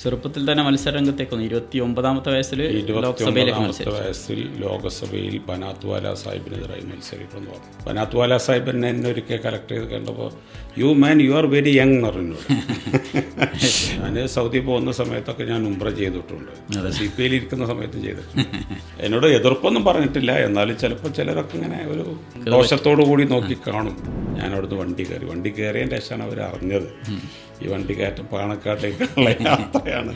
ചെറുപ്പത്തിൽ തന്നെ മത്സരരംഗത്തേക്കൊന്ന് 29-ാമത്തെ വയസ്സിൽ വയസ്സിൽ ലോകസഭയിൽ ബനാത്വാല സാഹിബിനെതിരായി മത്സരിക്കുന്നു. ബനാത്വാല സാഹിബ് എന്നെ ഒരിക്കൽ കളക്ട് ചെയ്ത് കണ്ടപ്പോൾ യു ആർ വെരി യങ് എന്ന് പറഞ്ഞു. ഞാൻ സൗദി പോകുന്ന സമയത്തൊക്കെ ഞാൻ ഉംറ ചെയ്തിട്ടുണ്ട്, CPI ഇരിക്കുന്ന സമയത്തും ചെയ്തിട്ടുണ്ട്. എന്നോട് എതിർപ്പൊന്നും പറഞ്ഞിട്ടില്ല, എന്നാലും ചിലപ്പോൾ ചിലരൊക്കെ ഇങ്ങനെ ഒരു ദോഷത്തോടു കൂടി നോക്കി കാണും. ഞാനവിടുന്ന് വണ്ടി കയറിയതിൻ്റെ ശേഷമാണ് അവർ അറിഞ്ഞത് ഈ വണ്ടി കയറ്റം പാണക്കാട്ടേക്കുള്ള യാത്രയാണ്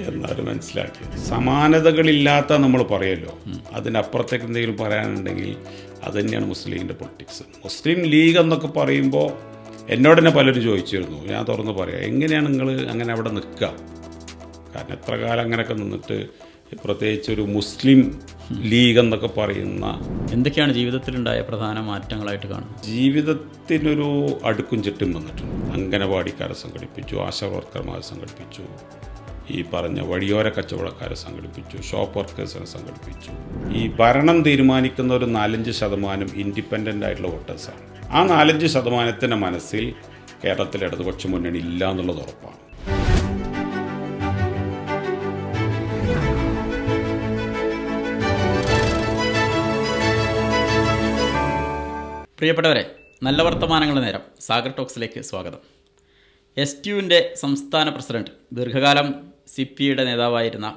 എന്നവർ മനസ്സിലാക്കിയത്. സമാനതകളില്ലാത്ത നമ്മൾ പറയുമല്ലോ, അതിനപ്പുറത്തേക്ക് എന്തെങ്കിലും പറയാനുണ്ടെങ്കിൽ അത് തന്നെയാണ് മുസ്ലിം ലീഗിൻ്റെ പൊളിറ്റിക്സ്. മുസ്ലിം ലീഗ് എന്നൊക്കെ പറയുമ്പോൾ എന്നോട് തന്നെ പലരും ചോദിച്ചിരുന്നു, ഞാൻ തുറന്ന് പറയാം, എങ്ങനെയാണ് നിങ്ങൾ അങ്ങനെ അവിടെ നിൽക്കുക? കാരണം എത്ര കാലം അങ്ങനെയൊക്കെ നിന്നിട്ട്, പ്രത്യേകിച്ചൊരു മുസ്ലിം ലീഗ് എന്നൊക്കെ പറയുന്ന എന്തൊക്കെയാണ് ജീവിതത്തിലുണ്ടായ പ്രധാന മാറ്റങ്ങളായിട്ട് കാണുന്നത്? ജീവിതത്തിനൊരു അടുക്കും ചുറ്റും വന്നിട്ടുണ്ട്. അംഗനവാടിക്കാരെ സംഘടിപ്പിച്ചു, ആശാവർക്കർമാരെ സംഘടിപ്പിച്ചു, ഈ പറഞ്ഞ വഴിയോര കച്ചവടക്കാരെ സംഘടിപ്പിച്ചു, ഷോപ്പ് വർക്കേഴ്സിനെ സംഘടിപ്പിച്ചു. ഈ ഭരണം തീരുമാനിക്കുന്ന ഒരു 4-5% ഇൻഡിപെൻഡൻ്റ് ആയിട്ടുള്ള വോട്ടേഴ്സാണ്. ആ 4-5% മനസ്സിൽ കേരളത്തിലെ ഇടതുപക്ഷ മുന്നണി ഇല്ല എന്നുള്ളത് ഉറപ്പാണ്. പ്രിയപ്പെട്ടവരെ, നല്ല വർത്തമാനങ്ങളുടെ നേരം സാഗർ ടോക്സിലേക്ക് സ്വാഗതം. STUവിൻ്റെ സംസ്ഥാന പ്രസിഡന്റ്, ദീർഘകാലം CPIയുടെ നേതാവായിരുന്ന,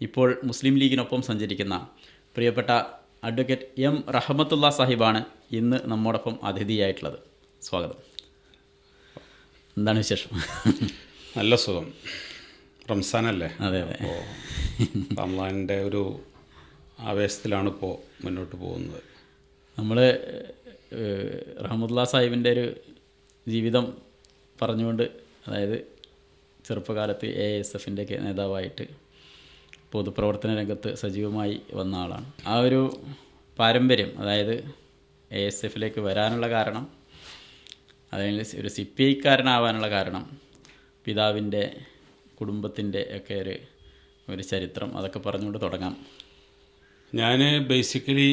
ഇപ്പോൾ മുസ്ലിം ലീഗിനൊപ്പം സഞ്ചരിക്കുന്ന പ്രിയപ്പെട്ട അഡ്വക്കേറ്റ് M റഹ്മത്തുള്ള സാഹിബാണ് ഇന്ന് നമ്മോടൊപ്പം അതിഥിയായിട്ടുള്ളത്. സ്വാഗതം. എന്താണ് വിശേഷം? നല്ല സുഖം. റംസാനല്ലേ? അതെ. അപ്പോൾ റംസാനിൻ്റെ ഒരു ആവേശത്തിലാണ് ഇപ്പോൾ മുന്നോട്ട് പോകുന്നത്. നമ്മൾ റഹ്മത്തുള്ള സാഹിബിൻ്റെ ഒരു ജീവിതം പറഞ്ഞുകൊണ്ട്, അതായത് ചെറുപ്പകാലത്ത് AISFൻ്റെ ഒക്കെ നേതാവായിട്ട് പൊതുപ്രവർത്തന രംഗത്ത് സജീവമായി വന്ന ആളാണ്. ആ ഒരു പാരമ്പര്യം, അതായത് AISFലേക്ക് വരാനുള്ള കാരണം, അതായത് ഒരു CPIക്കാരനാവാനുള്ള കാരണം, പിതാവിൻ്റെ കുടുംബത്തിൻ്റെ ഒക്കെ ഒരു ചരിത്രം, അതൊക്കെ പറഞ്ഞുകൊണ്ട് തുടങ്ങാം. ഞാൻ ബേസിക്കലി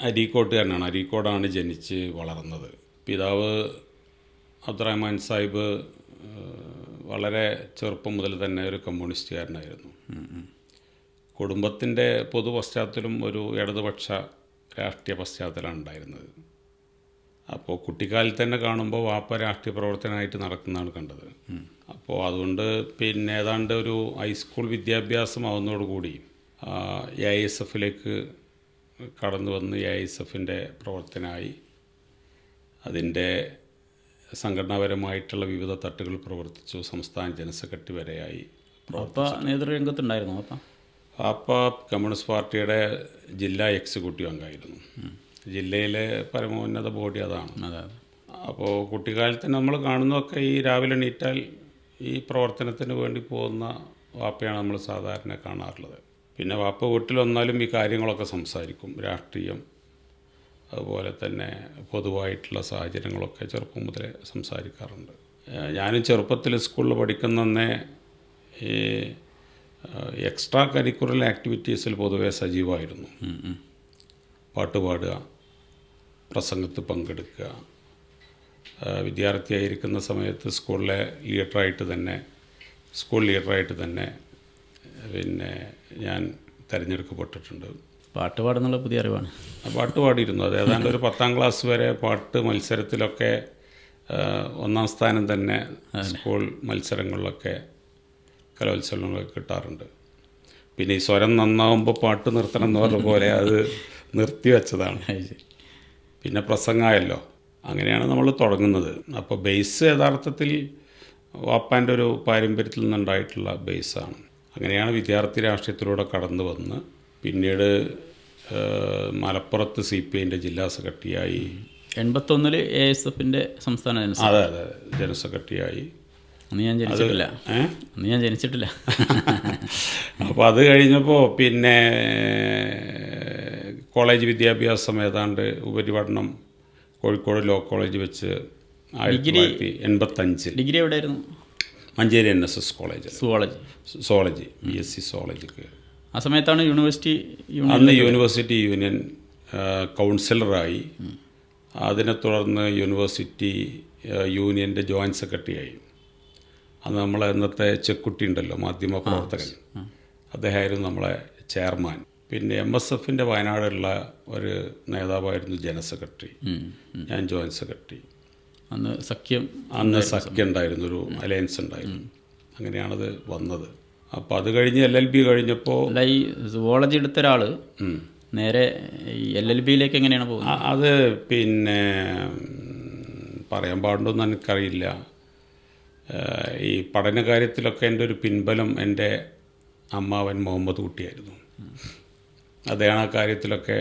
അരീക്കോട്ടുകാരനാണ്. അരീക്കോടാണ് ജനിച്ച് വളർന്നത്. പിതാവ് അബ്ദുറഹ്മാൻ സാഹിബ് വളരെ ചെറുപ്പം മുതൽ തന്നെ ഒരു കമ്മ്യൂണിസ്റ്റുകാരനായിരുന്നു. കുടുംബത്തിൻ്റെ പൊതു പശ്ചാത്തലം ഒരു ഇടതുപക്ഷ രാഷ്ട്രീയ പശ്ചാത്തലമാണ് ഉണ്ടായിരുന്നത്. അപ്പോൾ കുട്ടിക്കാലത്ത് തന്നെ കാണുമ്പോൾ വാപ്പ രാഷ്ട്രീയ പ്രവർത്തനമായിട്ട് നടക്കുന്നതാണ് കണ്ടത്. അപ്പോൾ അതുകൊണ്ട് പിന്നെ ഏതാണ്ട് ഒരു ഹൈസ്കൂൾ വിദ്യാഭ്യാസമാവുന്നതോടുകൂടി AISFലേക്ക് കടന്നു വന്ന് AISFൻ്റെ പ്രവർത്തനമായി, അതിൻ്റെ സംഘടനാപരമായിട്ടുള്ള വിവിധ തട്ടുകൾ പ്രവർത്തിച്ചു. സംസ്ഥാന ജനറൽ സെക്രട്ടറി വരെയായി. നേതൃരംഗത്തുണ്ടായിരുന്നു. പാപ്പ കമ്മ്യൂണിസ്റ്റ് പാർട്ടിയുടെ ജില്ലാ എക്സിക്യൂട്ടീവ് അംഗമായിരുന്നു. ജില്ലയിലെ പരമോന്നത ബോഡി അതാണ്. അപ്പോൾ കുട്ടിക്കാലത്ത് നമ്മൾ കാണുന്നതൊക്കെ ഈ രാവിലെ എണീറ്റാൽ ഈ പ്രവർത്തനത്തിന് വേണ്ടി പോകുന്ന വാപ്പയാണ് നമ്മൾ സാധാരണ കാണാറുള്ളത്. പിന്നെ വാപ്പ വീട്ടിൽ വന്നാലും ഈ കാര്യങ്ങളൊക്കെ സംസാരിക്കും. രാഷ്ട്രീയം, അതുപോലെ തന്നെ പൊതുവായിട്ടുള്ള സാഹചര്യങ്ങളൊക്കെ ചെറുപ്പം മുതലേ സംസാരിക്കാറുണ്ട്. ഞാനും ചെറുപ്പത്തിൽ സ്കൂളിൽ പഠിക്കുന്നന്നേ ഈ എക്സ്ട്രാ കരിക്കുലർ ആക്ടിവിറ്റീസിൽ പൊതുവേ സജീവമായിരുന്നു. പാട്ട് പാടുക, പ്രസംഗത്തിൽ പങ്കെടുക്കുക. വിദ്യാർത്ഥിയായിരിക്കുന്ന സമയത്ത് സ്കൂൾ ലീഡറായിട്ട് തന്നെ പിന്നെ ഞാൻ തിരഞ്ഞെടുക്കപ്പെട്ടിട്ടുണ്ട്. പാട്ട് പാടുന്നുള്ള പുതിയ അറിവാണ്. പാട്ട് പാടിയിരുന്നു. അത് ഏതാണ്ട് ഒരു 10ാം ക്ലാസ് വരെ പാട്ട് മത്സരത്തിലൊക്കെ 1ാം സ്ഥാനം തന്നെ സ്കൂൾ മത്സരങ്ങളിലൊക്കെ കലോത്സവങ്ങളൊക്കെ കിട്ടാറുണ്ട്. പിന്നെ ഈ സ്വരം നന്നാവുമ്പോൾ പാട്ട് നിർത്തണം എന്ന് പറഞ്ഞ പോലെ അത് നിർത്തിവെച്ചതാണ്. പിന്നെ പ്രസംഗമായല്ലോ, അങ്ങനെയാണ് നമ്മൾ തുടങ്ങുന്നത്. അപ്പോൾ ബേസ് യഥാർത്ഥത്തിൽ വാപ്പാൻ്റെ ഒരു പാരമ്പര്യത്തിൽ നിന്നുണ്ടായിട്ടുള്ള ബേസാണ്. അങ്ങനെയാണ് വിദ്യാർത്ഥി രാഷ്ട്രീയത്തിലൂടെ കടന്നു വന്ന് പിന്നീട് മലപ്പുറത്ത് CPIൻ്റെ ജില്ലാ സെക്രട്ടറിയായി. 81 AISFൻ്റെ സംസ്ഥാന ജനറൽ സെക്രട്ടറിയായി. അന്ന് ഞാൻ ജനിച്ചിട്ടില്ല. അപ്പോൾ അത് കഴിഞ്ഞപ്പോൾ പിന്നെ കോളേജ് വിദ്യാഭ്യാസം ഏതാണ്ട് ഉപരിപഠനം കോഴിക്കോട് ലോ കോളേജ് വെച്ച് 1985. ഡിഗ്രി എവിടെയായിരുന്നു? Manjeri NSS college, zoology, BSc സോളജിക്ക്. ആ സമയത്താണ് അന്ന് യൂണിവേഴ്സിറ്റി യൂണിയൻ കൗൺസിലറായി. അതിനെ തുടർന്ന് യൂണിവേഴ്സിറ്റി യൂണിയൻ്റെ ജോയിൻറ്റ് സെക്രട്ടറിയായി. അന്ന് നമ്മളെ ഇന്നത്തെ ചെക്കുട്ടി ഉണ്ടല്ലോ, മാധ്യമ പ്രവർത്തകൻ, അദ്ദേഹമായിരുന്നു നമ്മളെ ചെയർമാൻ. പിന്നെ MSFൻ്റെ വയനാടുള്ള ഒരു നേതാവായിരുന്നു ജനറൽ സെക്രട്ടറി, ഞാൻ ജോയിൻറ്റ് സെക്രട്ടറി. അന്ന് സഖ്യം ഉണ്ടായിരുന്നു, ഒരു അലയൻസ് ഉണ്ടായിരുന്നു. അങ്ങനെയാണത് വന്നത്. അപ്പോൾ അത് കഴിഞ്ഞ് LLB കഴിഞ്ഞപ്പോൾ അല്ല, ഈ സുവോളജി എടുത്ത ഒരാൾ നേരെ ഈ LLBയിലേക്ക് എങ്ങനെയാണ് പോകുന്നത്? അത് പിന്നെ പറയാൻ പാടുണ്ടോയെന്ന് എനിക്കറിയില്ല. ഈ പഠന കാര്യത്തിലൊക്കെ എൻ്റെ ഒരു പിൻബലം എൻ്റെ അമ്മാവൻ മുഹമ്മദ് കുട്ടിയായിരുന്നു. അദ്ദേഹം ആ കാര്യത്തിലൊക്കെ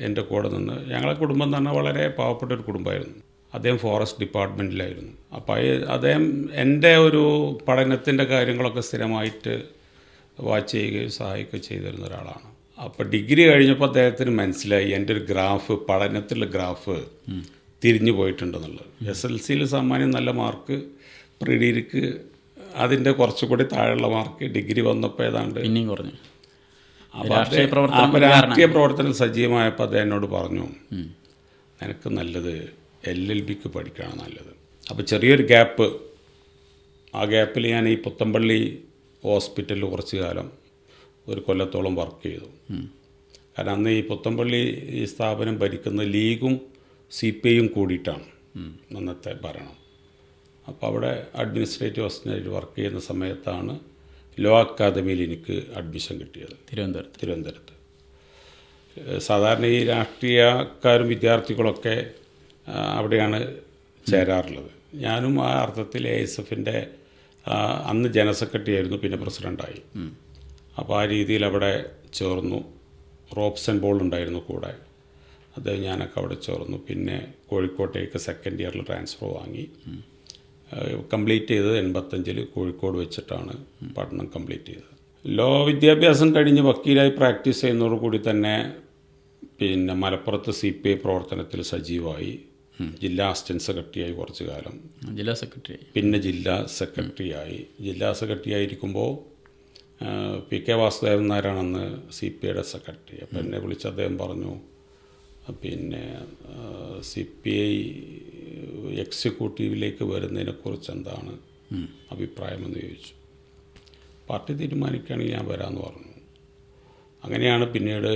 എൻ്റെ കൂടെ നിന്ന്, ഞങ്ങളെ കുടുംബം എന്ന് പറഞ്ഞാൽ വളരെ പാവപ്പെട്ട ഒരു കുടുംബമായിരുന്നു. അദ്ദേഹം ഫോറസ്റ്റ് ഡിപ്പാർട്ട്മെൻറ്റിലായിരുന്നു. അപ്പോൾ അദ്ദേഹം എൻ്റെ ഒരു പഠനത്തിൻ്റെ കാര്യങ്ങളൊക്കെ സ്ഥിരമായിട്ട് വാച്ച് ചെയ്യുകയും സഹായിക്കുകയും ചെയ്തിരുന്ന ഒരാളാണ്. അപ്പോൾ ഡിഗ്രി കഴിഞ്ഞപ്പോൾ അദ്ദേഹത്തിന് മനസ്സിലായി എൻ്റെ ഒരു ഗ്രാഫ്, പഠനത്തിലുള്ള ഗ്രാഫ് തിരിഞ്ഞു പോയിട്ടുണ്ടെന്നുള്ളത്. SLCയിൽ സാമാന്യം നല്ല മാർക്ക്, പ്രീ ഡിഗ്രിക്ക് അതിൻ്റെ കുറച്ചുകൂടി താഴെയുള്ള മാർക്ക്, ഡിഗ്രി വന്നപ്പോൾ ഏതാണ്ട് പിന്നെയും കുറഞ്ഞു. അപ്പോൾ രാഷ്ട്രീയ പ്രവർത്തനം സജീവമായപ്പോൾ അദ്ദേഹം എന്നോട് പറഞ്ഞു, നിനക്ക് നല്ലത് LLBക്ക് പഠിക്കുകയാണ് നല്ലത്. അപ്പോൾ ചെറിയൊരു ഗ്യാപ്പ്, ആ ഗ്യാപ്പിൽ ഞാൻ ഈ പുത്തമ്പള്ളി ഹോസ്പിറ്റലിൽ കുറച്ച് കാലം, ഒരു കൊല്ലത്തോളം വർക്ക് ചെയ്തു. കാരണം അന്ന് ഈ പുത്തമ്പള്ളി ഈ സ്ഥാപനം ഭരിക്കുന്ന ലീഗും CPIയും കൂടിയിട്ടാണ് അന്നത്തെ ഭരണം. അപ്പോൾ അവിടെ അഡ്മിനിസ്ട്രേറ്റീവ് അസിസ്റ്റൻ്റായിട്ട് വർക്ക് ചെയ്യുന്ന സമയത്താണ് ലോ അക്കാദമിയിൽ എനിക്ക് അഡ്മിഷൻ കിട്ടിയത്, തിരുവനന്തപുരത്ത്. സാധാരണ ഈ രാഷ്ട്രീയക്കാരും വിദ്യാർത്ഥികളൊക്കെ അവിടെയാണ് ചേരാറുള്ളത്. ഞാനും ആ അർത്ഥത്തിൽ ASFൻ്റെ അന്ന് ജനറൽ സെക്രട്ടറി ആയിരുന്നു, പിന്നെ പ്രസിഡൻ്റായി. അപ്പോൾ ആ രീതിയിൽ അവിടെ ചേർന്നു. റോബ്സൺ ബോൾ ഉണ്ടായിരുന്നു കൂടെ, അദ്ദേഹം ഞാനൊക്കെ അവിടെ ചേർന്നു. പിന്നെ കോഴിക്കോട്ടേക്ക് സെക്കൻഡ് ഇയറിൽ ട്രാൻസ്ഫർ വാങ്ങി. കംപ്ലീറ്റ് ചെയ്തത് 85 കോഴിക്കോട് വെച്ചിട്ടാണ് പഠനം കംപ്ലീറ്റ് ചെയ്തത്. ലോ വിദ്യാഭ്യാസം കഴിഞ്ഞ് വക്കീലായി പ്രാക്ടീസ് ചെയ്യുന്നതോടുകൂടി തന്നെ പിന്നെ മലപ്പുറത്ത് CPI പ്രവർത്തനത്തിൽ സജീവമായി. ജില്ലാ അസിസ്റ്റൻറ്റ് സെക്രട്ടറിയായി കുറച്ച് കാലം, പിന്നെ ജില്ലാ സെക്രട്ടറിയായി. ജില്ലാ സെക്രട്ടറി ആയിരിക്കുമ്പോൾ PK വാസുദേവൻ നായരാണ് അന്ന് CPIയുടെ സെക്രട്ടറി. അപ്പോൾ എന്നെ വിളിച്ച് അദ്ദേഹം പറഞ്ഞു, പിന്നെ CPI എക്സിക്യൂട്ടീവിലേക്ക് വരുന്നതിനെക്കുറിച്ച് എന്താണ് അഭിപ്രായമെന്ന് ചോദിച്ചു. പാർട്ടി തീരുമാനിക്കുകയാണെങ്കിൽ ഞാൻ വരാമെന്ന് പറഞ്ഞു. അങ്ങനെയാണ് പിന്നീട്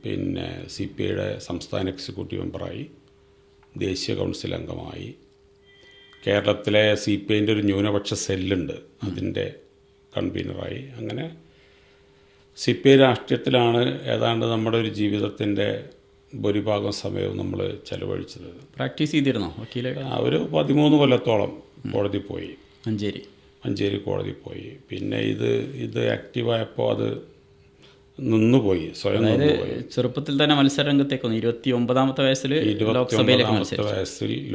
പിന്നെ CPIയുടെ സംസ്ഥാന എക്സിക്യൂട്ടീവ് മെമ്പറായി, ദേശീയ കൗൺസിൽ അംഗമായി. കേരളത്തിലെ CPIൻ്റെ ഒരു ന്യൂനപക്ഷ സെല്ലുണ്ട്, അതിൻ്റെ കൺവീനറായി. അങ്ങനെ CPI രാഷ്ട്രീയത്തിലാണ് ഏതാണ്ട് നമ്മുടെ ഒരു ജീവിതത്തിൻ്റെ ഭൂരിഭാഗം സമയവും നമ്മൾ ചെലവഴിച്ചത്. പ്രാക്ടീസ് ചെയ്തിരുന്നോ വക്കീലെ? ഒരു 13 കൊല്ലത്തോളം കോടതി പോയി, മഞ്ചേരി കോടതി പോയി. പിന്നെ ഇത് ആക്റ്റീവായപ്പോൾ അത് നിന്നുപോയി, സ്വയം നിന്നുപോയി. ചെറുപ്പത്തിൽ തന്നെ മത്സരരംഗത്തേക്ക് 29ാമത്തെ വയസ്സിൽ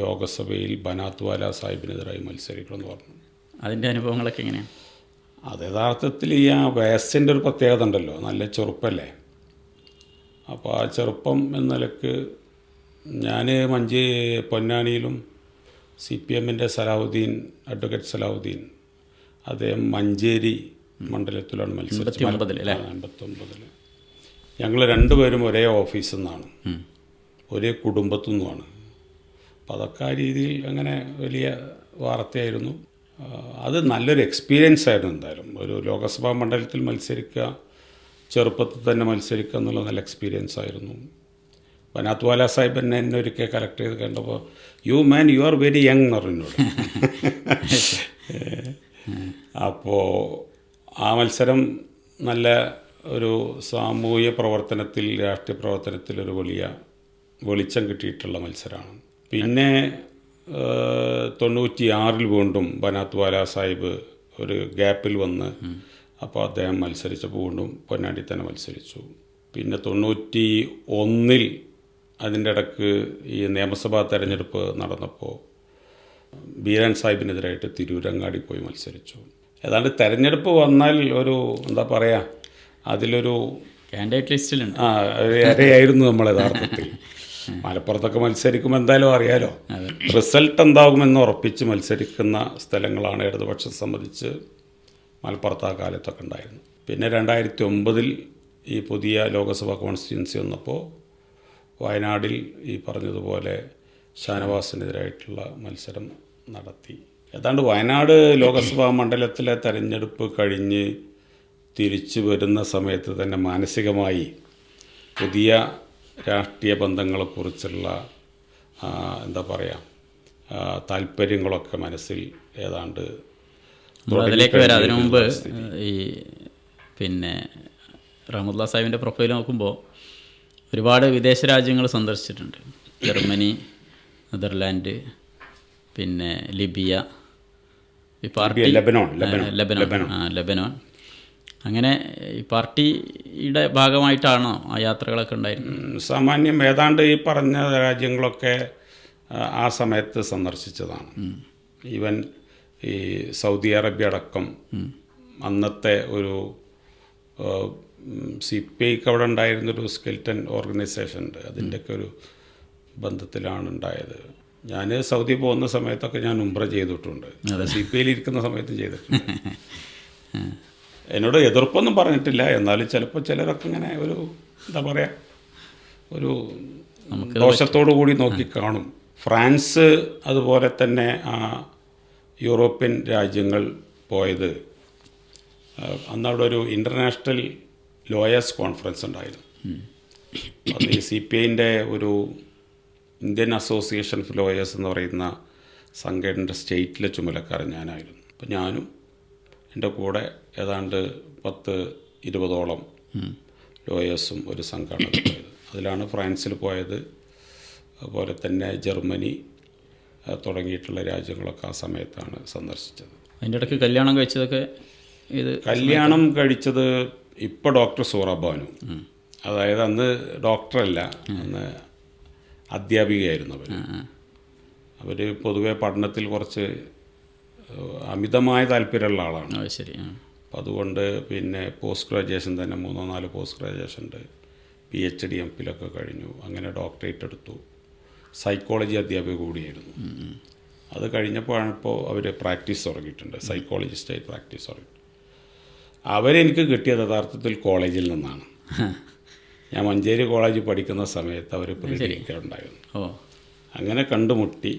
ലോകസഭയിൽ ബനാത്വാല സാഹിബിനെതിരായി മത്സരിക്കണമെന്ന് പറഞ്ഞു. അതിൻ്റെ അനുഭവങ്ങളൊക്കെ എങ്ങനെയാണ്? അത് യഥാർത്ഥത്തിൽ ഈ ആ വയസ്സിൻ്റെ ഒരു പ്രത്യേകത ഉണ്ടല്ലോ, നല്ല ചെറുപ്പമല്ലേ. അപ്പോൾ ആ ചെറുപ്പം എന്ന നിലക്ക് ഞാൻ പൊന്നാനിയിലും CPMൻ്റെ അഡ്വക്കേറ്റ് സലാഹുദ്ദീൻ, അദ്ദേഹം മഞ്ചേരി മണ്ഡലത്തിലാണ് മത്സരിച്ചത്. 89. ഞങ്ങൾ രണ്ടുപേരും ഒരേ ഓഫീസിൽ നിന്നാണ്, ഒരേ കുടുംബത്തു നിന്നുമാണ്. അപ്പോൾ അതൊക്കെ ആ രീതിയിൽ അങ്ങനെ വലിയ വാർത്തയായിരുന്നു. അത് നല്ലൊരു എക്സ്പീരിയൻസ് ആയിരുന്നു. എന്തായാലും ഒരു ലോകസഭാ മണ്ഡലത്തിൽ മത്സരിക്കുക, ചെറുപ്പത്തിൽ തന്നെ മത്സരിക്കുക എന്നുള്ള നല്ല എക്സ്പീരിയൻസ് ആയിരുന്നു. ബനാത്വാല സാഹിബ് എന്നെ ഒരിക്കൽ കളക്ട് ചെയ്ത് കണ്ടപ്പോൾ, യു ആർ വെരി യങ് എന്ന് പറഞ്ഞോട്. അപ്പോൾ ആ മത്സരം നല്ല ഒരു സാമൂഹ്യ പ്രവർത്തനത്തിൽ, രാഷ്ട്രീയ പ്രവർത്തനത്തിൽ ഒരു വലിയ വെളിച്ചം കിട്ടിയിട്ടുള്ള മത്സരമാണ്. പിന്നെ 96 വീണ്ടും ബനാത്വാല സാഹിബ് ഒരു ഗ്യാപ്പിൽ വന്ന്, അപ്പോൾ അദ്ദേഹം മത്സരിച്ചപ്പോൾ വീണ്ടും പൊന്നാനി തന്നെ മത്സരിച്ചു. പിന്നെ 91 അതിൻ്റെ ഇടക്ക് ഈ നിയമസഭാ തെരഞ്ഞെടുപ്പ് നടന്നപ്പോൾ ബീരാൻ സാഹിബിനെതിരായിട്ട് തിരൂരങ്ങാടി പോയി മത്സരിച്ചു. ഏതാണ്ട് തെരഞ്ഞെടുപ്പ് വന്നാൽ ഒരു എന്താ പറയുക, അതിലൊരു കാൻഡിഡേറ്റ് ലിസ്റ്റിലുണ്ട് ഇരയായിരുന്നു നമ്മൾ യഥാർത്ഥത്തിൽ. മലപ്പുറത്തൊക്കെ മത്സരിക്കുമ്പോൾ എന്തായാലും അറിയാലോ, റിസൾട്ട് എന്താകുമെന്ന് ഉറപ്പിച്ച് മത്സരിക്കുന്ന സ്ഥലങ്ങളാണ് ഇടതുപക്ഷം സംബന്ധിച്ച് മലപ്പുറത്ത് ആ കാലത്തൊക്കെ ഉണ്ടായിരുന്നു. പിന്നെ 2009 ഈ പുതിയ ലോകസഭാ കോൺസ്റ്റിറ്റ്യുവൻസി വന്നപ്പോൾ വയനാടിൽ ഈ പറഞ്ഞതുപോലെ ഷാനവാസിനെതിരായിട്ടുള്ള മത്സരം നടത്തി. ഏതാണ്ട് വയനാട് ലോകസഭാ മണ്ഡലത്തിലെ തെരഞ്ഞെടുപ്പ് കഴിഞ്ഞ് തിരിച്ചു വരുന്ന സമയത്ത് തന്നെ മാനസികമായി പുതിയ രാഷ്ട്രീയ ബന്ധങ്ങളെക്കുറിച്ചുള്ള എന്താ പറയുക താല്പര്യങ്ങളൊക്കെ മനസ്സിൽ ഏതാണ്ട് അതിലേക്ക് വരാം. അതിനു മുമ്പ് ഈ പിന്നെ റഹ്മത്തുള്ളാഹി സാഹിബിൻ്റെ പ്രൊഫൈൽ നോക്കുമ്പോൾ ഒരുപാട് വിദേശ രാജ്യങ്ങൾ സന്ദർശിച്ചിട്ടുണ്ട്. ജർമ്മനി, നെതർലാൻഡ്, പിന്നെ ലിബിയ, ഈ പാർട്ടി ലെബനോൺ. അങ്ങനെ ഈ പാർട്ടിയുടെ ഭാഗമായിട്ടാണോ ആ യാത്രകളൊക്കെ ഉണ്ടായിരുന്നത്? സാമാന്യം ഏതാണ്ട് ഈ പറഞ്ഞ രാജ്യങ്ങളൊക്കെ ആ സമയത്ത് സന്ദർശിച്ചതാണ്. ഈവൻ ഈ സൗദി അറേബ്യ അടക്കം അന്നത്തെ ഒരു CPIക്ക് അവിടെ ഉണ്ടായിരുന്നൊരു സ്കെൽറ്റൻ ഓർഗനൈസേഷൻ ഉണ്ട്, അതിൻ്റെയൊക്കെ ഒരു ബന്ധത്തിലാണ് ഉണ്ടായത്. ഞാൻ സൗദി പോകുന്ന സമയത്തൊക്കെ ഞാൻ ഉംറ ചെയ്തിട്ടുണ്ട്, CPIയിൽ ഇരിക്കുന്ന സമയത്തും ചെയ്തിട്ടുണ്ട്. എന്നോട് എതിർപ്പൊന്നും പറഞ്ഞിട്ടില്ല, എന്നാലും ചിലപ്പോൾ ചിലരൊക്കെ ഇങ്ങനെ ഒരു എന്താ പറയുക ഒരു ദോഷത്തോടു കൂടി നോക്കി കാണും. ഫ്രാൻസ് അതുപോലെ തന്നെ യൂറോപ്യൻ രാജ്യങ്ങൾ പോയത് അന്നവിടെ ഒരു ഇൻ്റർനാഷണൽ ലോയേഴ്സ് കോൺഫറൻസ് ഉണ്ടായിരുന്നു. അത് ഈ CPIൻ്റെ ഒരു ഇന്ത്യൻ അസോസിയേഷൻ ഓഫ് ലോയേഴ്സ് എന്ന് പറയുന്ന സംഘടനയുടെ സ്റ്റേറ്റിലെ ചുമതലക്കാരൻ ഞാനായിരുന്നു. അപ്പോൾ ഞാനും എൻ്റെ കൂടെ ഏതാണ്ട് 10-20ഓളം ലോയേഴ്സും ഒരു സംഘമാണ് പോയത്. അതിലാണ് ഫ്രാൻസിൽ പോയത്, അതുപോലെ തന്നെ ജർമ്മനി തുടങ്ങിയിട്ടുള്ള രാജ്യങ്ങളൊക്കെ ആ സമയത്താണ് സന്ദർശിച്ചത്. അതിൻ്റെ ഇടയ്ക്ക് കല്യാണം കഴിച്ചതൊക്കെ കല്യാണം കഴിച്ചത് ഇപ്പോൾ ഡോക്ടർ സൂറബാനു, അതായത് അന്ന് ഡോക്ടറല്ല, അന്ന് അധ്യാപികയായിരുന്നു അവർ പൊതുവെ പഠനത്തിൽ കുറച്ച് അമിതമായ താല്പര്യമുള്ള ആളാണ്. ശരി. അപ്പം അതുകൊണ്ട് പിന്നെ പോസ്റ്റ് ഗ്രാജുവേഷൻ തന്നെ 3-4 പോസ്റ്റ് ഗ്രാജുവേഷൻ ഉണ്ട്, PhD MPhilൊക്കെ കഴിഞ്ഞു. അങ്ങനെ ഡോക്ടറേറ്റ് എടുത്തു. സൈക്കോളജി അധ്യാപിക കൂടിയായിരുന്നു. അത് കഴിഞ്ഞപ്പോഴാണ് ഇപ്പോൾ അവർ പ്രാക്ടീസ് തുടങ്ങിയിട്ടുണ്ട്, സൈക്കോളജിസ്റ്റായി പ്രാക്ടീസ് തുടങ്ങി. അവരെനിക്ക് കിട്ടിയത് യഥാർത്ഥത്തിൽ കോളേജിൽ നിന്നാണ്. ഞാൻ മഞ്ചേരി കോളേജിൽ പഠിക്കുന്ന സമയത്ത് അവർ ഉണ്ടായിരുന്നു. അങ്ങനെ കണ്ടുമുട്ടി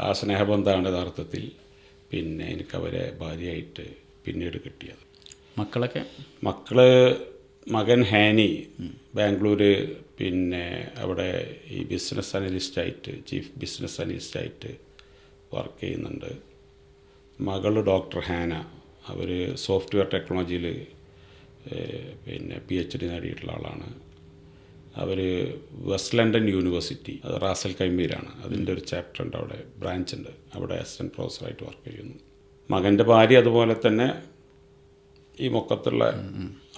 ആ സ്നേഹബന്ധമാണ് യഥാർത്ഥത്തിൽ പിന്നെ എനിക്കവരെ ഭാര്യയായിട്ട് പിന്നീട് കിട്ടിയത്. മകൻ ഹാനി ബാംഗ്ലൂർ പിന്നെ അവിടെ ഈ ബിസിനസ് അനലിസ്റ്റായിട്ട്, ചീഫ് ബിസിനസ് അനലിസ്റ്റായിട്ട് വർക്ക് ചെയ്യുന്നുണ്ട്. മകൾ ഡോക്ടർ ഹാന, അവർ സോഫ്റ്റ്വെയർ ടെക്നോളജിയിൽ പിന്നെ PhD നേടിയിട്ടുള്ള ആളാണ്. അവർ വെസ്റ്റ് ലണ്ടൻ യൂണിവേഴ്സിറ്റി, അത് റാസൽ കൈമീരാണ്, അതിൻ്റെ ഒരു ചാപ്റ്റർ ഉണ്ട്, അവിടെ ബ്രാഞ്ച് ഉണ്ട്, അവിടെ അസിസ്റ്റൻറ്റ് പ്രൊഫസറായിട്ട് വർക്ക് ചെയ്യുന്നു. മകൻ്റെ ഭാര്യ അതുപോലെ തന്നെ ഈ മുക്കത്തുള്ള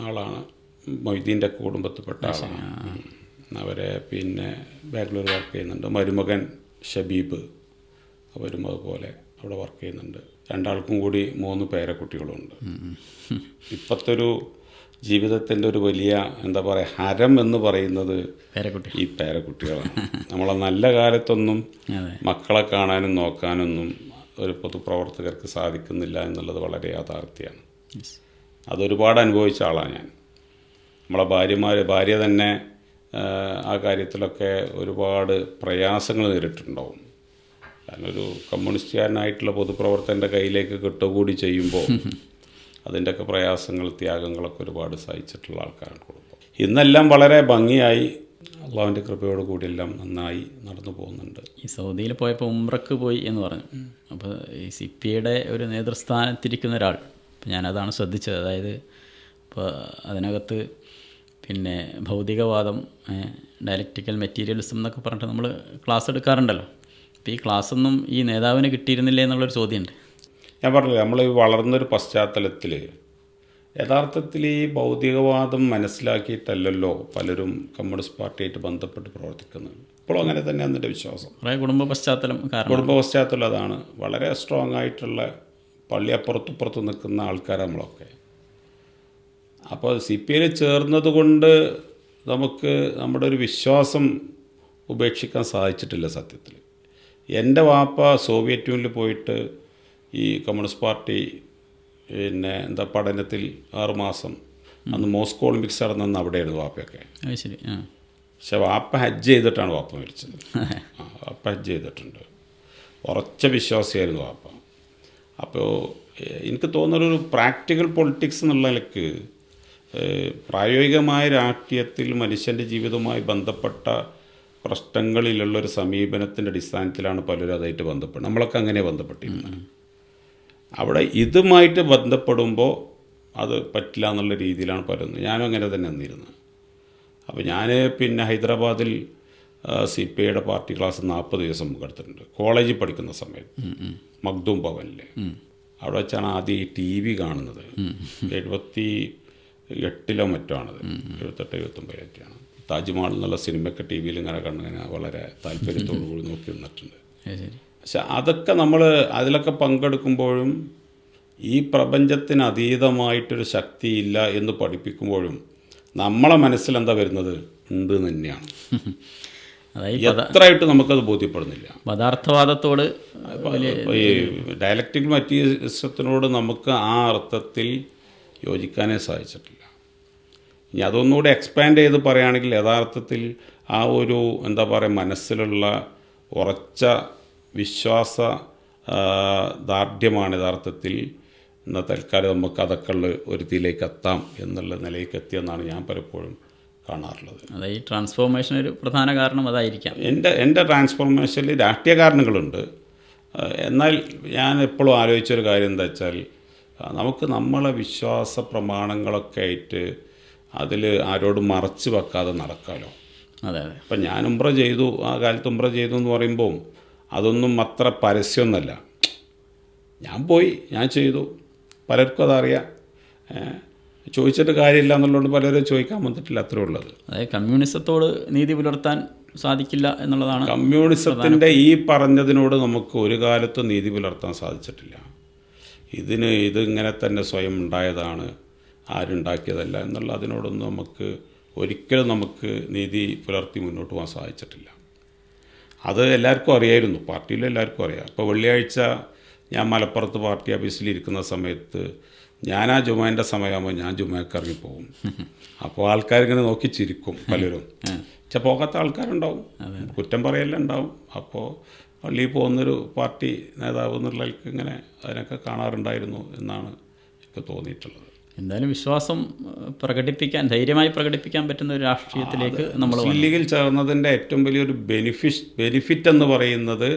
ആളാണ്, മൊയ്തീൻ്റെ കുടുംബത്തിൽപ്പെട്ട ആളാണ്. അവരെ പിന്നെ ബാംഗ്ലൂർ വർക്ക് ചെയ്യുന്നുണ്ട്. മരുമകൻ ഷബീബ്, അവരും അതുപോലെ അവിടെ വർക്ക് ചെയ്യുന്നുണ്ട്. രണ്ടാൾക്കും കൂടി 3 പേരക്കുട്ടികളുണ്ട്. ഇപ്പോഴത്തെ ഒരു ജീവിതത്തിൻ്റെ ഒരു വലിയ എന്താ പറയുക ഹരം എന്ന് പറയുന്നത് ഈ പേരക്കുട്ടികളാണ്. നമ്മളെ നല്ല കാലത്തൊന്നും മക്കളെ കാണാനും നോക്കാനൊന്നും ഒരു പൊതുപ്രവർത്തകർക്ക് സാധിക്കുന്നില്ല എന്നുള്ളത് വളരെ യാഥാർത്ഥ്യമാണ്. അതൊരുപാട് അനുഭവിച്ച ആളാണ് ഞാൻ. നമ്മളെ ഭാര്യ തന്നെ ആ കാര്യത്തിലൊക്കെ ഒരുപാട് പ്രയാസങ്ങൾ നേരിട്ടുണ്ടാവും. കാരണം ഒരു കമ്മ്യൂണിസ്റ്റുകാരനായിട്ടുള്ള പൊതുപ്രവർത്തകൻ്റെ കയ്യിലേക്ക് കിട്ടുകൂടി ചെയ്യുമ്പോൾ അതിൻ്റെയൊക്കെ പ്രയാസങ്ങൾ, ത്യാഗങ്ങളൊക്കെ ഒരുപാട് സഹിച്ചിട്ടുള്ള ആൾക്കാരാണ് കുടുംബം. ഇന്നെല്ലാം വളരെ ഭംഗിയായി അള്ളാഹുവിൻ്റെ കൃപയോട് കൂടി എല്ലാം നന്നായി നടന്നു പോകുന്നുണ്ട്. ഈ സൗദിയിൽ പോയപ്പോൾ ഉംറക്ക് പോയി എന്ന് പറഞ്ഞു. അപ്പോൾ ഈ CPIയുടെ ഒരു നേതൃസ്ഥാനത്തിരിക്കുന്ന ഒരാൾ, അപ്പോൾ ഞാനതാണ് ശ്രദ്ധിച്ചത്. അതായത് ഇപ്പോൾ അതിനകത്ത് പിന്നെ ഭൗതികവാദം, ഡയലക്റ്റിക്കൽ മെറ്റീരിയലിസം എന്നൊക്കെ പറഞ്ഞിട്ട് നമ്മൾ ക്ലാസ് എടുക്കാറുണ്ടല്ലോ. അപ്പോൾ ഈ ക്ലാസ്സൊന്നും ഈ നേതാവിന് കിട്ടിയിരുന്നില്ലേ എന്നുള്ളൊരു ചോദ്യമുണ്ട്. ഞാൻ പറഞ്ഞില്ല, നമ്മൾ വളർന്നൊരു പശ്ചാത്തലത്തിൽ യഥാർത്ഥത്തിൽ ഈ ഭൗതികവാദം മനസ്സിലാക്കിയിട്ടല്ലല്ലോ പലരും കമ്മ്യൂണിസ്റ്റ് പാർട്ടിയായിട്ട് ബന്ധപ്പെട്ട് പ്രവർത്തിക്കുന്നത്. ഇപ്പോഴും അങ്ങനെ തന്നെയാണ് എൻ്റെ വിശ്വാസം. കുടുംബ പശ്ചാത്തലം അതാണ്. വളരെ സ്ട്രോങ് ആയിട്ടുള്ള പള്ളി അപ്പുറത്തുപ്പുറത്ത് നിൽക്കുന്ന ആൾക്കാർ നമ്മളൊക്കെ. അപ്പോൾ CPIയിൽ ചേർന്നത് കൊണ്ട് നമുക്ക് നമ്മുടെ ഒരു വിശ്വാസം ഉപേക്ഷിക്കാൻ സാധിച്ചിട്ടില്ല. സത്യത്തിൽ എൻ്റെ വാപ്പ സോവിയറ്റ് യൂണിയനിൽ പോയിട്ട് ഈ കമ്മ്യൂണിസ്റ്റ് പാർട്ടി പിന്നെ എന്താ പഠനത്തിൽ 6 മാസം അന്ന് മോസ്കോ ഒളിമ്പിക്സ് നടന്ന അവിടെയായിരുന്നു വാപ്പയൊക്കെ. പക്ഷെ വാപ്പ ഹജ്ജ് ചെയ്തിട്ടാണ് വാപ്പ മരിച്ചത്. വാപ്പ ഹജ്ജ് ചെയ്തിട്ടുണ്ട്. ഉറച്ച വിശ്വാസിയായിരുന്നു വാപ്പ. അപ്പോൾ എനിക്ക് തോന്നുന്നൊരു പ്രാക്ടിക്കൽ പൊളിറ്റിക്സ് എന്നുള്ള നിലക്ക് പ്രായോഗികമായ രാഷ്ട്രീയത്തിൽ മനുഷ്യൻ്റെ ജീവിതവുമായി ബന്ധപ്പെട്ട പ്രശ്നങ്ങളിലുള്ളൊരു സമീപനത്തിൻ്റെ അടിസ്ഥാനത്തിലാണ് പലരും അതായിട്ട് ബന്ധപ്പെടുന്നത്. നമ്മളൊക്കെ അങ്ങനെ ബന്ധപ്പെട്ടിരുന്നത്. അവിടെ ഇതുമായിട്ട് ബന്ധപ്പെടുമ്പോൾ അത് പറ്റില്ല എന്നുള്ള രീതിയിലാണ് പലരും. ഞാനും അങ്ങനെ തന്നെ നിന്നിരുന്നത്. അപ്പോൾ ഞാൻ പിന്നെ ഹൈദരാബാദിൽ CPIയുടെ പാർട്ടി ക്ലാസ് 40 ദിവസം പങ്കെടുത്തിട്ടുണ്ട്. കോളേജിൽ പഠിക്കുന്ന സമയത്ത് മഖ്ദൂം ഭവനിൽ. അവിടെ വെച്ചാണ് ആദ്യം ഈ TV കാണുന്നത്. 78 മറ്റോ ആണത്, 78-79 താജ്മഹൽ എന്നുള്ള സിനിമയൊക്കെ TV ഇങ്ങനെ കണ്ടിങ്ങനെ വളരെ താല്പര്യത്തോടു കൂടി നോക്കി നിന്നിട്ടുണ്ട്. പക്ഷെ അതൊക്കെ നമ്മൾ അതിലൊക്കെ പങ്കെടുക്കുമ്പോഴും ഈ പ്രപഞ്ചത്തിന് അതീതമായിട്ടൊരു ശക്തിയില്ല എന്ന് പഠിപ്പിക്കുമ്പോഴും നമ്മളെ മനസ്സിലെന്താ വരുന്നത്? ഉണ്ട് തന്നെയാണ്. എത്രയായിട്ട് നമുക്കത് ബോധ്യപ്പെടുന്നില്ല. പദാർത്ഥവാദത്തോട് ഈ ഡയലക്റ്റിക് മറ്റീരിയലിസത്തിനോട് നമുക്ക് ആ അർത്ഥത്തിൽ യോജിക്കാനേ സാധിച്ചിട്ടില്ല. ഇനി അതൊന്നുകൂടി എക്സ്പാൻഡ് ചെയ്ത് പറയുകയാണെങ്കിൽ യഥാർത്ഥത്തിൽ ആ ഒരു എന്താ പറയുക മനസ്സിലുള്ള ഉറച്ച വിശ്വാസ ദാർഢ്യമാണ് യഥാർത്ഥത്തിൽ എന്നാൽ തൽക്കാലം നമുക്ക് അതൊക്കെ ഉള്ള ഒരു ഇതിലേക്ക് എത്താം എന്നുള്ള നിലയ്ക്ക് എത്തിയെന്നാണ് ഞാൻ പലപ്പോഴും കാണാറുള്ളത്. അതെ, ഈ ട്രാൻസ്ഫോർമേഷൻ ഒരു പ്രധാന കാരണം അതായിരിക്കാം. എൻ്റെ ട്രാൻസ്ഫോർമേഷനിൽ രാഷ്ട്രീയ കാരണങ്ങളുണ്ട്. എന്നാൽ ഞാൻ എപ്പോഴും ആലോചിച്ചൊരു കാര്യം എന്താ വെച്ചാൽ നമുക്ക് നമ്മളെ വിശ്വാസ പ്രമാണങ്ങളൊക്കെ ആയിട്ട് അതിൽ ആരോടും മറച്ച് വെക്കാതെ നടക്കാമല്ലോ. അതെ അതെ. ഇപ്പം ഞാൻ ഉംറ ചെയ്തു, ആ കാലത്ത് ഉംറ ചെയ്തു എന്ന് പറയുമ്പോൾ അതൊന്നും അത്ര പരസ്യമൊന്നുമല്ല. ഞാൻ പോയി, ഞാൻ ചെയ്തു, പലർക്കും അതറിയാം. ചോദിച്ചിട്ട് കാര്യമില്ല എന്നുള്ളതുകൊണ്ട് പലരും ചോദിക്കാൻ വന്നിട്ടില്ല, അത്രേ ഉള്ളത്. അതായത് കമ്മ്യൂണിസത്തോട് നീതി പുലർത്താൻ സാധിക്കില്ല എന്നുള്ളതാണ്. കമ്മ്യൂണിസത്തിൻ്റെ ഈ പറഞ്ഞതിനോട് നമുക്ക് ഒരു കാലത്തും നീതി പുലർത്താൻ സാധിച്ചിട്ടില്ല. ഇതിങ്ങനെ തന്നെ സ്വയം ഉണ്ടായതാണ്, ആരുണ്ടാക്കിയതല്ല എന്നുള്ള അതിനോടൊന്നും ഒരിക്കലും നമുക്ക് നീതി പുലർത്തി മുന്നോട്ട് പോകാൻ സാധിച്ചിട്ടില്ല. അത് എല്ലാവർക്കും അറിയായിരുന്നു, പാർട്ടിയിൽ എല്ലാവർക്കും അറിയാം. ഇപ്പോൾ വെള്ളിയാഴ്ച ഞാൻ മലപ്പുറത്ത് പാർട്ടി ഓഫീസിലിരിക്കുന്ന സമയത്ത് ഞാൻ ആ ജുമാൻ്റെ സമയമാകുമ്പോൾ ഞാൻ ജുമാക്ക് ഇറങ്ങിപ്പോകും. അപ്പോൾ ആൾക്കാരിങ്ങനെ നോക്കി ചിരിക്കും പലരും. പക്ഷെ പോകാത്ത ആൾക്കാരുണ്ടാവും, കുറ്റം പറയെല്ലാം ഉണ്ടാവും. അപ്പോൾ പള്ളിയിൽ പോകുന്നൊരു പാർട്ടി നേതാവ് എന്നുള്ളവർക്ക് ഇങ്ങനെ അതിനൊക്കെ കാണാറുണ്ടായിരുന്നു എന്നാണ് എനിക്ക് തോന്നിയിട്ടുള്ളത്. എന്തായാലും വിശ്വാസം പ്രകടിപ്പിക്കാൻ, ധൈര്യമായി പ്രകടിപ്പിക്കാൻ പറ്റുന്ന ഒരു രാഷ്ട്രീയത്തിലേക്ക് നമ്മൾ മുസ്ലിം ലീഗിൽ ചേർന്നതിൻ്റെ ഏറ്റവും വലിയൊരു ബെനിഫിറ്റ് എന്ന് പറയുന്നത്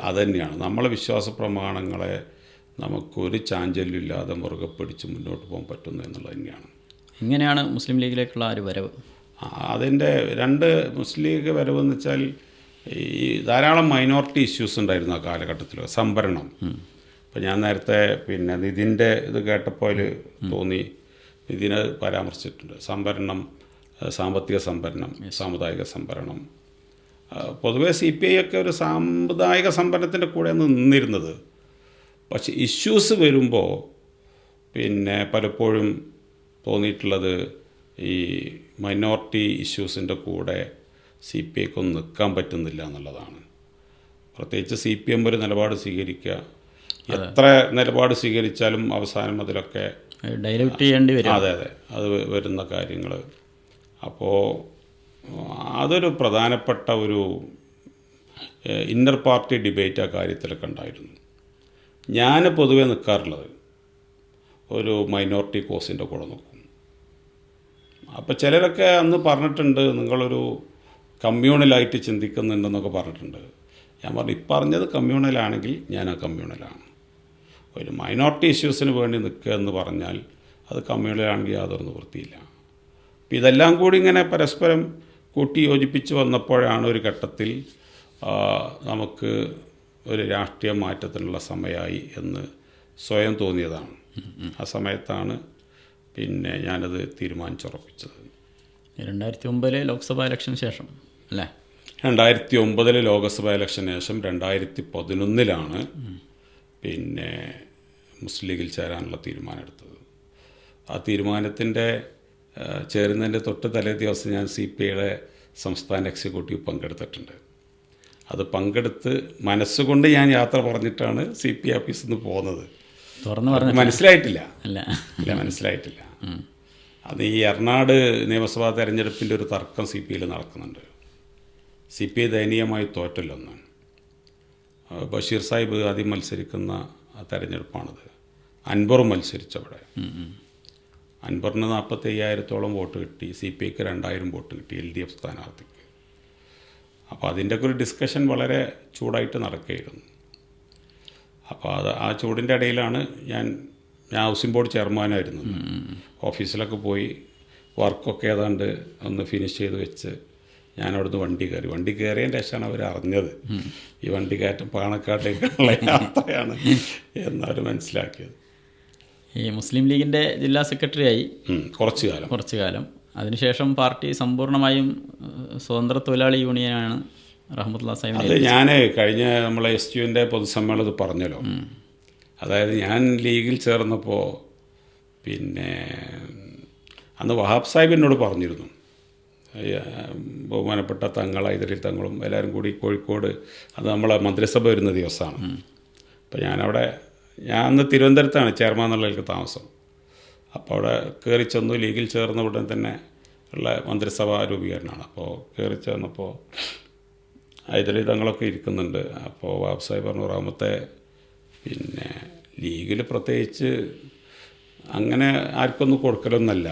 അതുതന്നെയാണ്. നമ്മളെ വിശ്വാസ പ്രമാണങ്ങളെ നമുക്കൊരു ചാഞ്ചല്യമില്ലാതെ മുറുകെ പിടിച്ച് മുന്നോട്ട് പോകാൻ പറ്റുന്നു എന്നുള്ളത് തന്നെയാണ്. എങ്ങനെയാണ് മുസ്ലിം ലീഗിലേക്കുള്ള ഒരു വരവ്? അതിൻ്റെ മുസ്ലിം ലീഗ് വരവെന്ന് വെച്ചാൽ ഈ ധാരാളം മൈനോറിറ്റി ഇഷ്യൂസ് ഉണ്ടായിരുന്നു ആ കാലഘട്ടത്തിൽ. സംവരണം, ഇപ്പം ഞാൻ നേരത്തെ പിന്നെ നിതിൻ്റെ ഇത് കേട്ടപ്പോൾ തോന്നി, നിതിനെ പരാമർശിച്ചിട്ടുണ്ട്. സംവരണം, സാമ്പത്തിക സംവരണം, സാമുദായിക സംവരണം. പൊതുവെ CPI ഒക്കെ ഒരു സാമുദായിക സംവരണത്തിൻ്റെ കൂടെയാണ് നിന്നിരുന്നത്. പക്ഷെ ഇഷ്യൂസ് വരുമ്പോൾ പിന്നെ പലപ്പോഴും തോന്നിയിട്ടുള്ളത് ഈ മൈനോറിറ്റി ഇഷ്യൂസിൻ്റെ കൂടെ CPIക്കൊന്നും നിൽക്കാൻ പറ്റുന്നില്ല എന്നുള്ളതാണ്. പ്രത്യേകിച്ച് CPM ഒരു നിലപാട് സ്വീകരിക്കുക, എത്ര നിലപാട് സ്വീകരിച്ചാലും അവസാനം അതിലൊക്കെ ഡൈല്യൂട്ട് ചെയ്യേണ്ടി വരും. അതെ അതെ, അത് വരുന്ന കാര്യങ്ങൾ. അപ്പോൾ അതൊരു പ്രധാനപ്പെട്ട ഒരു ഇന്നർ പാർട്ടി ഡിബേറ്റ് ആ കാര്യത്തിലൊക്കെ ഉണ്ടായിരുന്നു. ഞാൻ പൊതുവെ നിൽക്കാറുള്ളത് ഒരു മൈനോറിറ്റി കോസിൻ്റെ കൂടെ നിൽക്കും. അപ്പോൾ ചിലരൊക്കെ അന്ന് പറഞ്ഞിട്ടുണ്ട്, നിങ്ങളൊരു കമ്മ്യൂണലായിട്ട് ചിന്തിക്കുന്നുണ്ടെന്നൊക്കെ പറഞ്ഞിട്ടുണ്ട്. ഞാൻ പറഞ്ഞു, പറഞ്ഞത് കമ്മ്യൂണലാണെങ്കിൽ ഞാൻ ആ കമ്മ്യൂണലാണ്. ഒരു മൈനോറിറ്റി ഇഷ്യൂസിന് വേണ്ടി നിൽക്കുക എന്ന് പറഞ്ഞാൽ അത് കമ്മ്യൂണലാണെങ്കിൽ യാതൊരു നിവൃത്തിയില്ല. അപ്പോൾ ഇതെല്ലാം കൂടി ഇങ്ങനെ പരസ്പരം കൂട്ടി യോജിപ്പിച്ച് വന്നപ്പോഴാണ് ഒരു ഘട്ടത്തിൽ നമുക്ക് ഒരു രാഷ്ട്രീയ മാറ്റത്തിനുള്ള സമയമായി എന്ന് സ്വയം തോന്നിയതാണ്. ആ സമയത്താണ് പിന്നെ ഞാനത് തീരുമാനിച്ചുറപ്പിച്ചത്. 2009 ലോക്സഭാ ഇലക്ഷന് ശേഷം അല്ലേ? 2009 ലോക്സഭാ ഇലക്ഷന് ശേഷം 2011 പിന്നെ മുസ്ലിം ലീഗിൽ ചേരാനുള്ള തീരുമാനമെടുത്തത്. ആ തീരുമാനത്തിൻ്റെ ചേരുന്നതിൻ്റെ തൊട്ട് തലേ ദിവസം ഞാൻ CPIയുടെ സംസ്ഥാന എക്സിക്യൂട്ടീവ് പങ്കെടുത്തിട്ടുണ്ട്. അത് പങ്കെടുത്ത് മനസ്സുകൊണ്ട് ഞാൻ യാത്ര പറഞ്ഞിട്ടാണ് CPI ഓഫീസിൽ നിന്ന് പോകുന്നത്. മനസ്സിലായിട്ടില്ല. മനസ്സിലായിട്ടില്ല. അത് ഈ എറണാട് നിയമസഭാ തെരഞ്ഞെടുപ്പിൻ്റെ ഒരു തർക്കം CPIയിൽ നടക്കുന്നുണ്ട്. CPI ദയനീയമായി തോറ്റല്ലൊന്ന്. ബഷീർ സാഹിബ് ആദ്യം മത്സരിക്കുന്ന തെരഞ്ഞെടുപ്പാണത്. അൻവറും മത്സരിച്ചവിടെ. അൻവറിന് 45,000-ഓളം വോട്ട് കിട്ടി, CPIക്ക് 2,000 വോട്ട് കിട്ടി LDF സ്ഥാനാർത്ഥിക്ക്. അപ്പോൾ അതിൻ്റെയൊക്കെ ഒരു ഡിസ്കഷൻ വളരെ ചൂടായിട്ട് നടക്കുകയായിരുന്നു. അപ്പോൾ ആ ചൂടിൻ്റെ ഇടയിലാണ് ഞാൻ ഹൗസിംഗ് ബോർഡ് ചെയർമാനായിരുന്നു. ഓഫീസിലൊക്കെ പോയി വർക്കൊക്കെ ഏതാണ്ട് ഒന്ന് ഫിനിഷ് ചെയ്ത് വെച്ച് ഞാൻ അവിടുന്ന് വണ്ടി കയറിയതിൻ്റെ ശേഷമാണ് അവർ അറിഞ്ഞത് ഈ വണ്ടി കയറ്റം പാണക്കാട്ടേക്കുള്ള യാത്രയാണ് എന്നവർ മനസ്സിലാക്കിയത്. ഈ മുസ്ലിം ലീഗിൻ്റെ ജില്ലാ സെക്രട്ടറി ആയി കുറച്ചു കാലം. അതിനുശേഷം പാർട്ടി സമ്പൂർണ്ണമായും സ്വതന്ത്ര തൊഴിലാളി യൂണിയനാണ് റഹ്മത്തുള്ളാഹി സാഹിബ്. അത് ഞാൻ കഴിഞ്ഞ നമ്മളെ STUവിൻ്റെ പൊതുസമ്മേളനത്തിൽ പറഞ്ഞല്ലോ. അതായത് ഞാൻ ലീഗിൽ ചേർന്നപ്പോൾ പിന്നെ അന്ന് വഹാബ് സാഹിബ് എന്നോട് പറഞ്ഞിരുന്നു, ബഹുമാനപ്പെട്ട തങ്ങൾ ഹൈദരലി തങ്ങളും എല്ലാവരും കൂടി കോഴിക്കോട്, അത് നമ്മളെ മന്ത്രിസഭ വരുന്ന ദിവസമാണ്. അപ്പോൾ ഞാൻ അന്ന് തിരുവനന്തപുരത്താണ് ചെയർമാൻ എന്നുള്ളതിലേക്ക് താമസം. അപ്പോൾ അവിടെ കയറി ചെന്നു. ലീഗിൽ ചേർന്ന ഉടൻ തന്നെ ഉള്ള മന്ത്രിസഭാ രൂപീകരണമാണ്. അപ്പോൾ കയറി ചേർന്നപ്പോൾ ഹൈദരലി തങ്ങളൊക്കെ ഇരിക്കുന്നുണ്ട്. അപ്പോൾ വഹാബ് സാഹിബ് പറഞ്ഞു, റഹ്മത്തെ പിന്നെ ലീഗിൽ പ്രത്യേകിച്ച് അങ്ങനെ ആർക്കൊന്നും കൊടുക്കലൊന്നല്ല,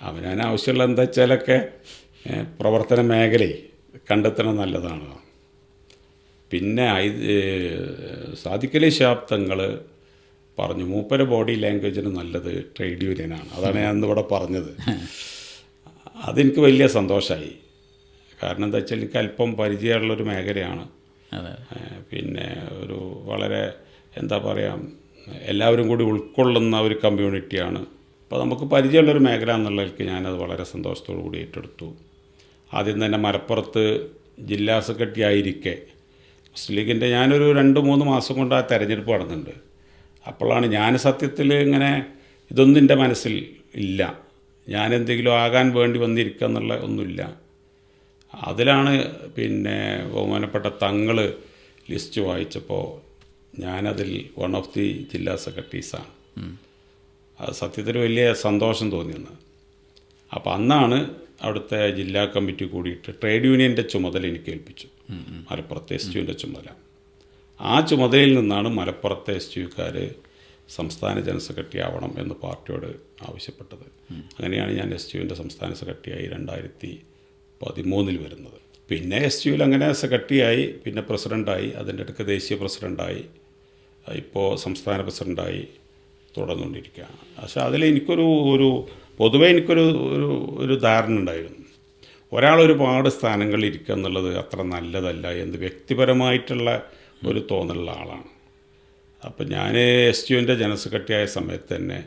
അവനാൻ ആവശ്യമുള്ള എന്താ വെച്ചാലൊക്കെ പ്രവർത്തന മേഖല കണ്ടെത്തണം നല്ലതാണ്. പിന്നെ സാദിഖ് അലി ശിഹാബ് തങ്ങൾ പറഞ്ഞു, മൂപ്പരെ ബോഡി ലാംഗ്വേജിന് നല്ലത് ട്രേഡ് യൂണിയനാണ്. അതാണ് ഞാൻ ഇന്നിവിടെ പറഞ്ഞത്. അതെനിക്ക് വലിയ സന്തോഷമായി. കാരണം എന്താ വെച്ചാൽ എനിക്ക് അല്പം പരിചയമുള്ളൊരു മേഖലയാണ്. പിന്നെ ഒരു വളരെ എന്താ പറയുക, എല്ലാവരും കൂടി ഉൾക്കൊള്ളുന്ന ഒരു കമ്മ്യൂണിറ്റിയാണ്. അപ്പോൾ നമുക്ക് പരിചയമുള്ളൊരു മേഖല എന്നുള്ളതിലേക്ക് ഞാനത് വളരെ സന്തോഷത്തോടു കൂടി ഏറ്റെടുത്തു. ആദ്യം തന്നെ മലപ്പുറത്ത് ജില്ലാ സെക്രട്ടറി ആയിരിക്കെ മുസ്ലിം ലീഗിൻ്റെ ഞാനൊരു 2-3 മാസം കൊണ്ട് ആ തെരഞ്ഞെടുപ്പ് നടന്നിട്ടുണ്ട്. അപ്പോഴാണ് ഞാൻ സത്യത്തിൽ ഇങ്ങനെ ഇതൊന്നും എൻ്റെ മനസ്സിൽ ഇല്ല, ഞാനെന്തെങ്കിലും ആകാൻ വേണ്ടി വന്നിരിക്കുക എന്നുള്ള ഒന്നുമില്ല. അതിലാണ് പിന്നെ ബഹുമാനപ്പെട്ട തങ്ങൾ ലിസ്റ്റ് വായിച്ചപ്പോൾ ഞാനതിൽ വൺ ഓഫ് ദി ജില്ലാ സെക്രട്ടറീസാണ്. അത് സത്യത്തിൽ വലിയ സന്തോഷം തോന്നിയെന്ന്. അപ്പോൾ അന്നാണ് അവിടുത്തെ ജില്ലാ കമ്മിറ്റി കൂടിയിട്ട് ട്രേഡ് യൂണിയൻ്റെ ചുമതല എനിക്ക് ഏൽപ്പിച്ചു, മലപ്പുറത്തെ STUവിൻ്റെ ചുമതല. ആ ചുമതലയിൽ നിന്നാണ് മലപ്പുറത്തെ STUക്കാർ സംസ്ഥാന ജനറൽ സെക്രട്ടറി ആവണം എന്ന് പാർട്ടിയോട് ആവശ്യപ്പെട്ടത്. അങ്ങനെയാണ് ഞാൻ STUവിൻ്റെ സംസ്ഥാന സെക്രട്ടറിയായി 2013 വരുന്നത്. പിന്നെ STUവിൽ അങ്ങനെ സെക്രട്ടറിയായി, പിന്നെ പ്രസിഡൻ്റായി, അതിൻ്റെ ഇടയ്ക്ക് ദേശീയ പ്രസിഡൻ്റായി, ഇപ്പോൾ സംസ്ഥാന പ്രസിഡൻ്റായി തുടർന്നുകൊണ്ടിരിക്കുകയാണ്. പക്ഷേ അതിൽ പൊതുവേ എനിക്കൊരു ധാരണ ഉണ്ടായിരുന്നു, ഒരാൾ ഒരുപാട് സ്ഥാനങ്ങളിൽ ഇരിക്കുക എന്നുള്ളത് അത്ര നല്ലതല്ല എന്ന് വ്യക്തിപരമായിട്ടുള്ള ഒരു തോന്നലുള്ള ആളാണ്. അപ്പോൾ ഞാൻ STUവിൻ്റെ ജനറൽ സെക്രട്ടറി ആയ സമയത്ത് തന്നെ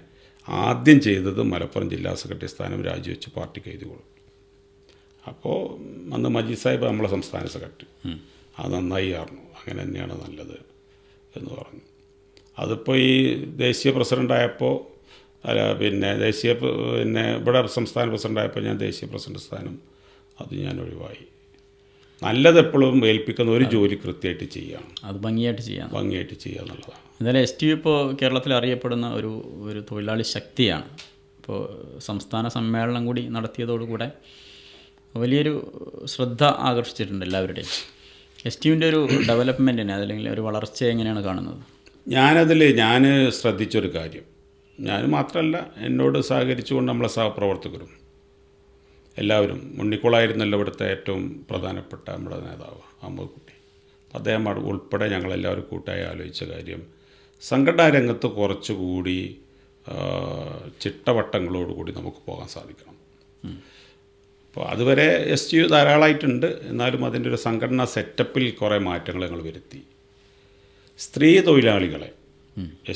ആദ്യം ചെയ്തത് മലപ്പുറം ജില്ലാ സെക്രട്ടറി സ്ഥാനം രാജിവെച്ച് പാർട്ടിക്ക് എഴുതി കൊടുത്തു. അപ്പോൾ അന്ന് മജീദ് സാഹിബ് നമ്മളെ സംസ്ഥാന സെക്രട്ടറി, അത് നന്നായി അറിഞ്ഞു, അങ്ങനെ തന്നെയാണ് നല്ലത് എന്ന് പറഞ്ഞു. അതിപ്പോൾ ഈ ദേശീയ പ്രസിഡൻ്റായപ്പോൾ പിന്നെ ഇവിടെ സംസ്ഥാന പ്രസിഡൻ്റായപ്പോൾ ഞാൻ ദേശീയ പ്രസിഡന്റ് സ്ഥാനം അത് ഞാൻ ഒഴിവായി. നല്ലതെപ്പോഴും ഏൽപ്പിക്കുന്ന ഒരു ജോലി കൃത്യമായിട്ട് ചെയ്യുകയാണ്, അത് ഭംഗിയായിട്ട് ചെയ്യുക എന്നുള്ളതാണ്. എന്തായാലും STU ഇപ്പോൾ കേരളത്തിൽ അറിയപ്പെടുന്ന ഒരു തൊഴിലാളി ശക്തിയാണ്. ഇപ്പോൾ സംസ്ഥാന സമ്മേളനം കൂടി നടത്തിയതോടുകൂടെ വലിയൊരു ശ്രദ്ധ ആകർഷിച്ചിട്ടുണ്ട് എല്ലാവരുടെയും. STUവിൻ്റെ ഒരു ഡെവലപ്മെൻറ്റിനെ അതല്ലെങ്കിൽ ഒരു വളർച്ച എങ്ങനെയാണ് കാണുന്നത്? ഞാൻ ശ്രദ്ധിച്ചൊരു കാര്യം, ഞാൻ മാത്രമല്ല എന്നോട് സഹകരിച്ചുകൊണ്ട് നമ്മളെ സഹപ്രവർത്തകരും എല്ലാവരും, ഉണ്ണിക്കുളായിരുന്നല്ലോ ഇവിടുത്തെ ഏറ്റവും പ്രധാനപ്പെട്ട നമ്മുടെ നേതാവ് അഹമ്മദ് കുട്ടി, അദ്ദേഹം ഉൾപ്പെടെ ഞങ്ങളെല്ലാവരും കൂട്ടായി ആലോചിച്ച കാര്യം, സംഘടനാ രംഗത്ത് കുറച്ചുകൂടി ചിട്ടവട്ടങ്ങളോടുകൂടി നമുക്ക് പോകാൻ സാധിക്കണം. അപ്പോൾ അതുവരെ STU ധാരാളമായിട്ടുണ്ട്, എന്നാലും അതിൻ്റെ ഒരു സംഘടനാ സെറ്റപ്പിൽ കുറേ മാറ്റങ്ങൾ ഞങ്ങൾ വരുത്തി. സ്ത്രീ തൊഴിലാളികളെ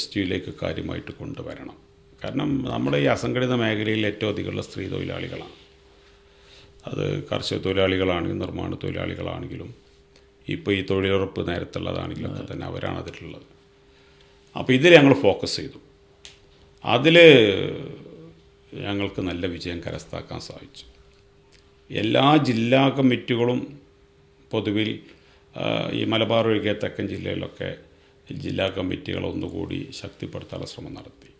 STUവിലേക്ക് കാര്യമായിട്ട് കൊണ്ടുവരണം. കാരണം നമ്മുടെ ഈ അസംഘടിത മേഖലയിൽ ഏറ്റവും അധികമുള്ള സ്ത്രീ തൊഴിലാളികളാണ്. അത് കർഷക തൊഴിലാളികളാണെങ്കിലും നിർമ്മാണ തൊഴിലാളികളാണെങ്കിലും ഇപ്പോൾ ഈ തൊഴിലുറപ്പ് നേരത്തുള്ളതാണെങ്കിലൊക്കെ തന്നെ അവരാണ് അതിലുള്ളത്. അപ്പോൾ ഇതിൽ ഞങ്ങൾ ഫോക്കസ് ചെയ്തു. അതിൽ ഞങ്ങൾക്ക് നല്ല വിജയം കരസ്ഥമാക്കാൻ സാധിച്ചു. എല്ലാ ജില്ലാ കമ്മിറ്റികളും പൊതുവിൽ ഈ മലബാർ ഒഴികെ തെക്കൻ ജില്ലയിലൊക്കെ ജില്ലാ കമ്മിറ്റികൾ ഒന്നുകൂടി ശക്തിപ്പെടുത്താനുള്ള ശ്രമം നടത്തി.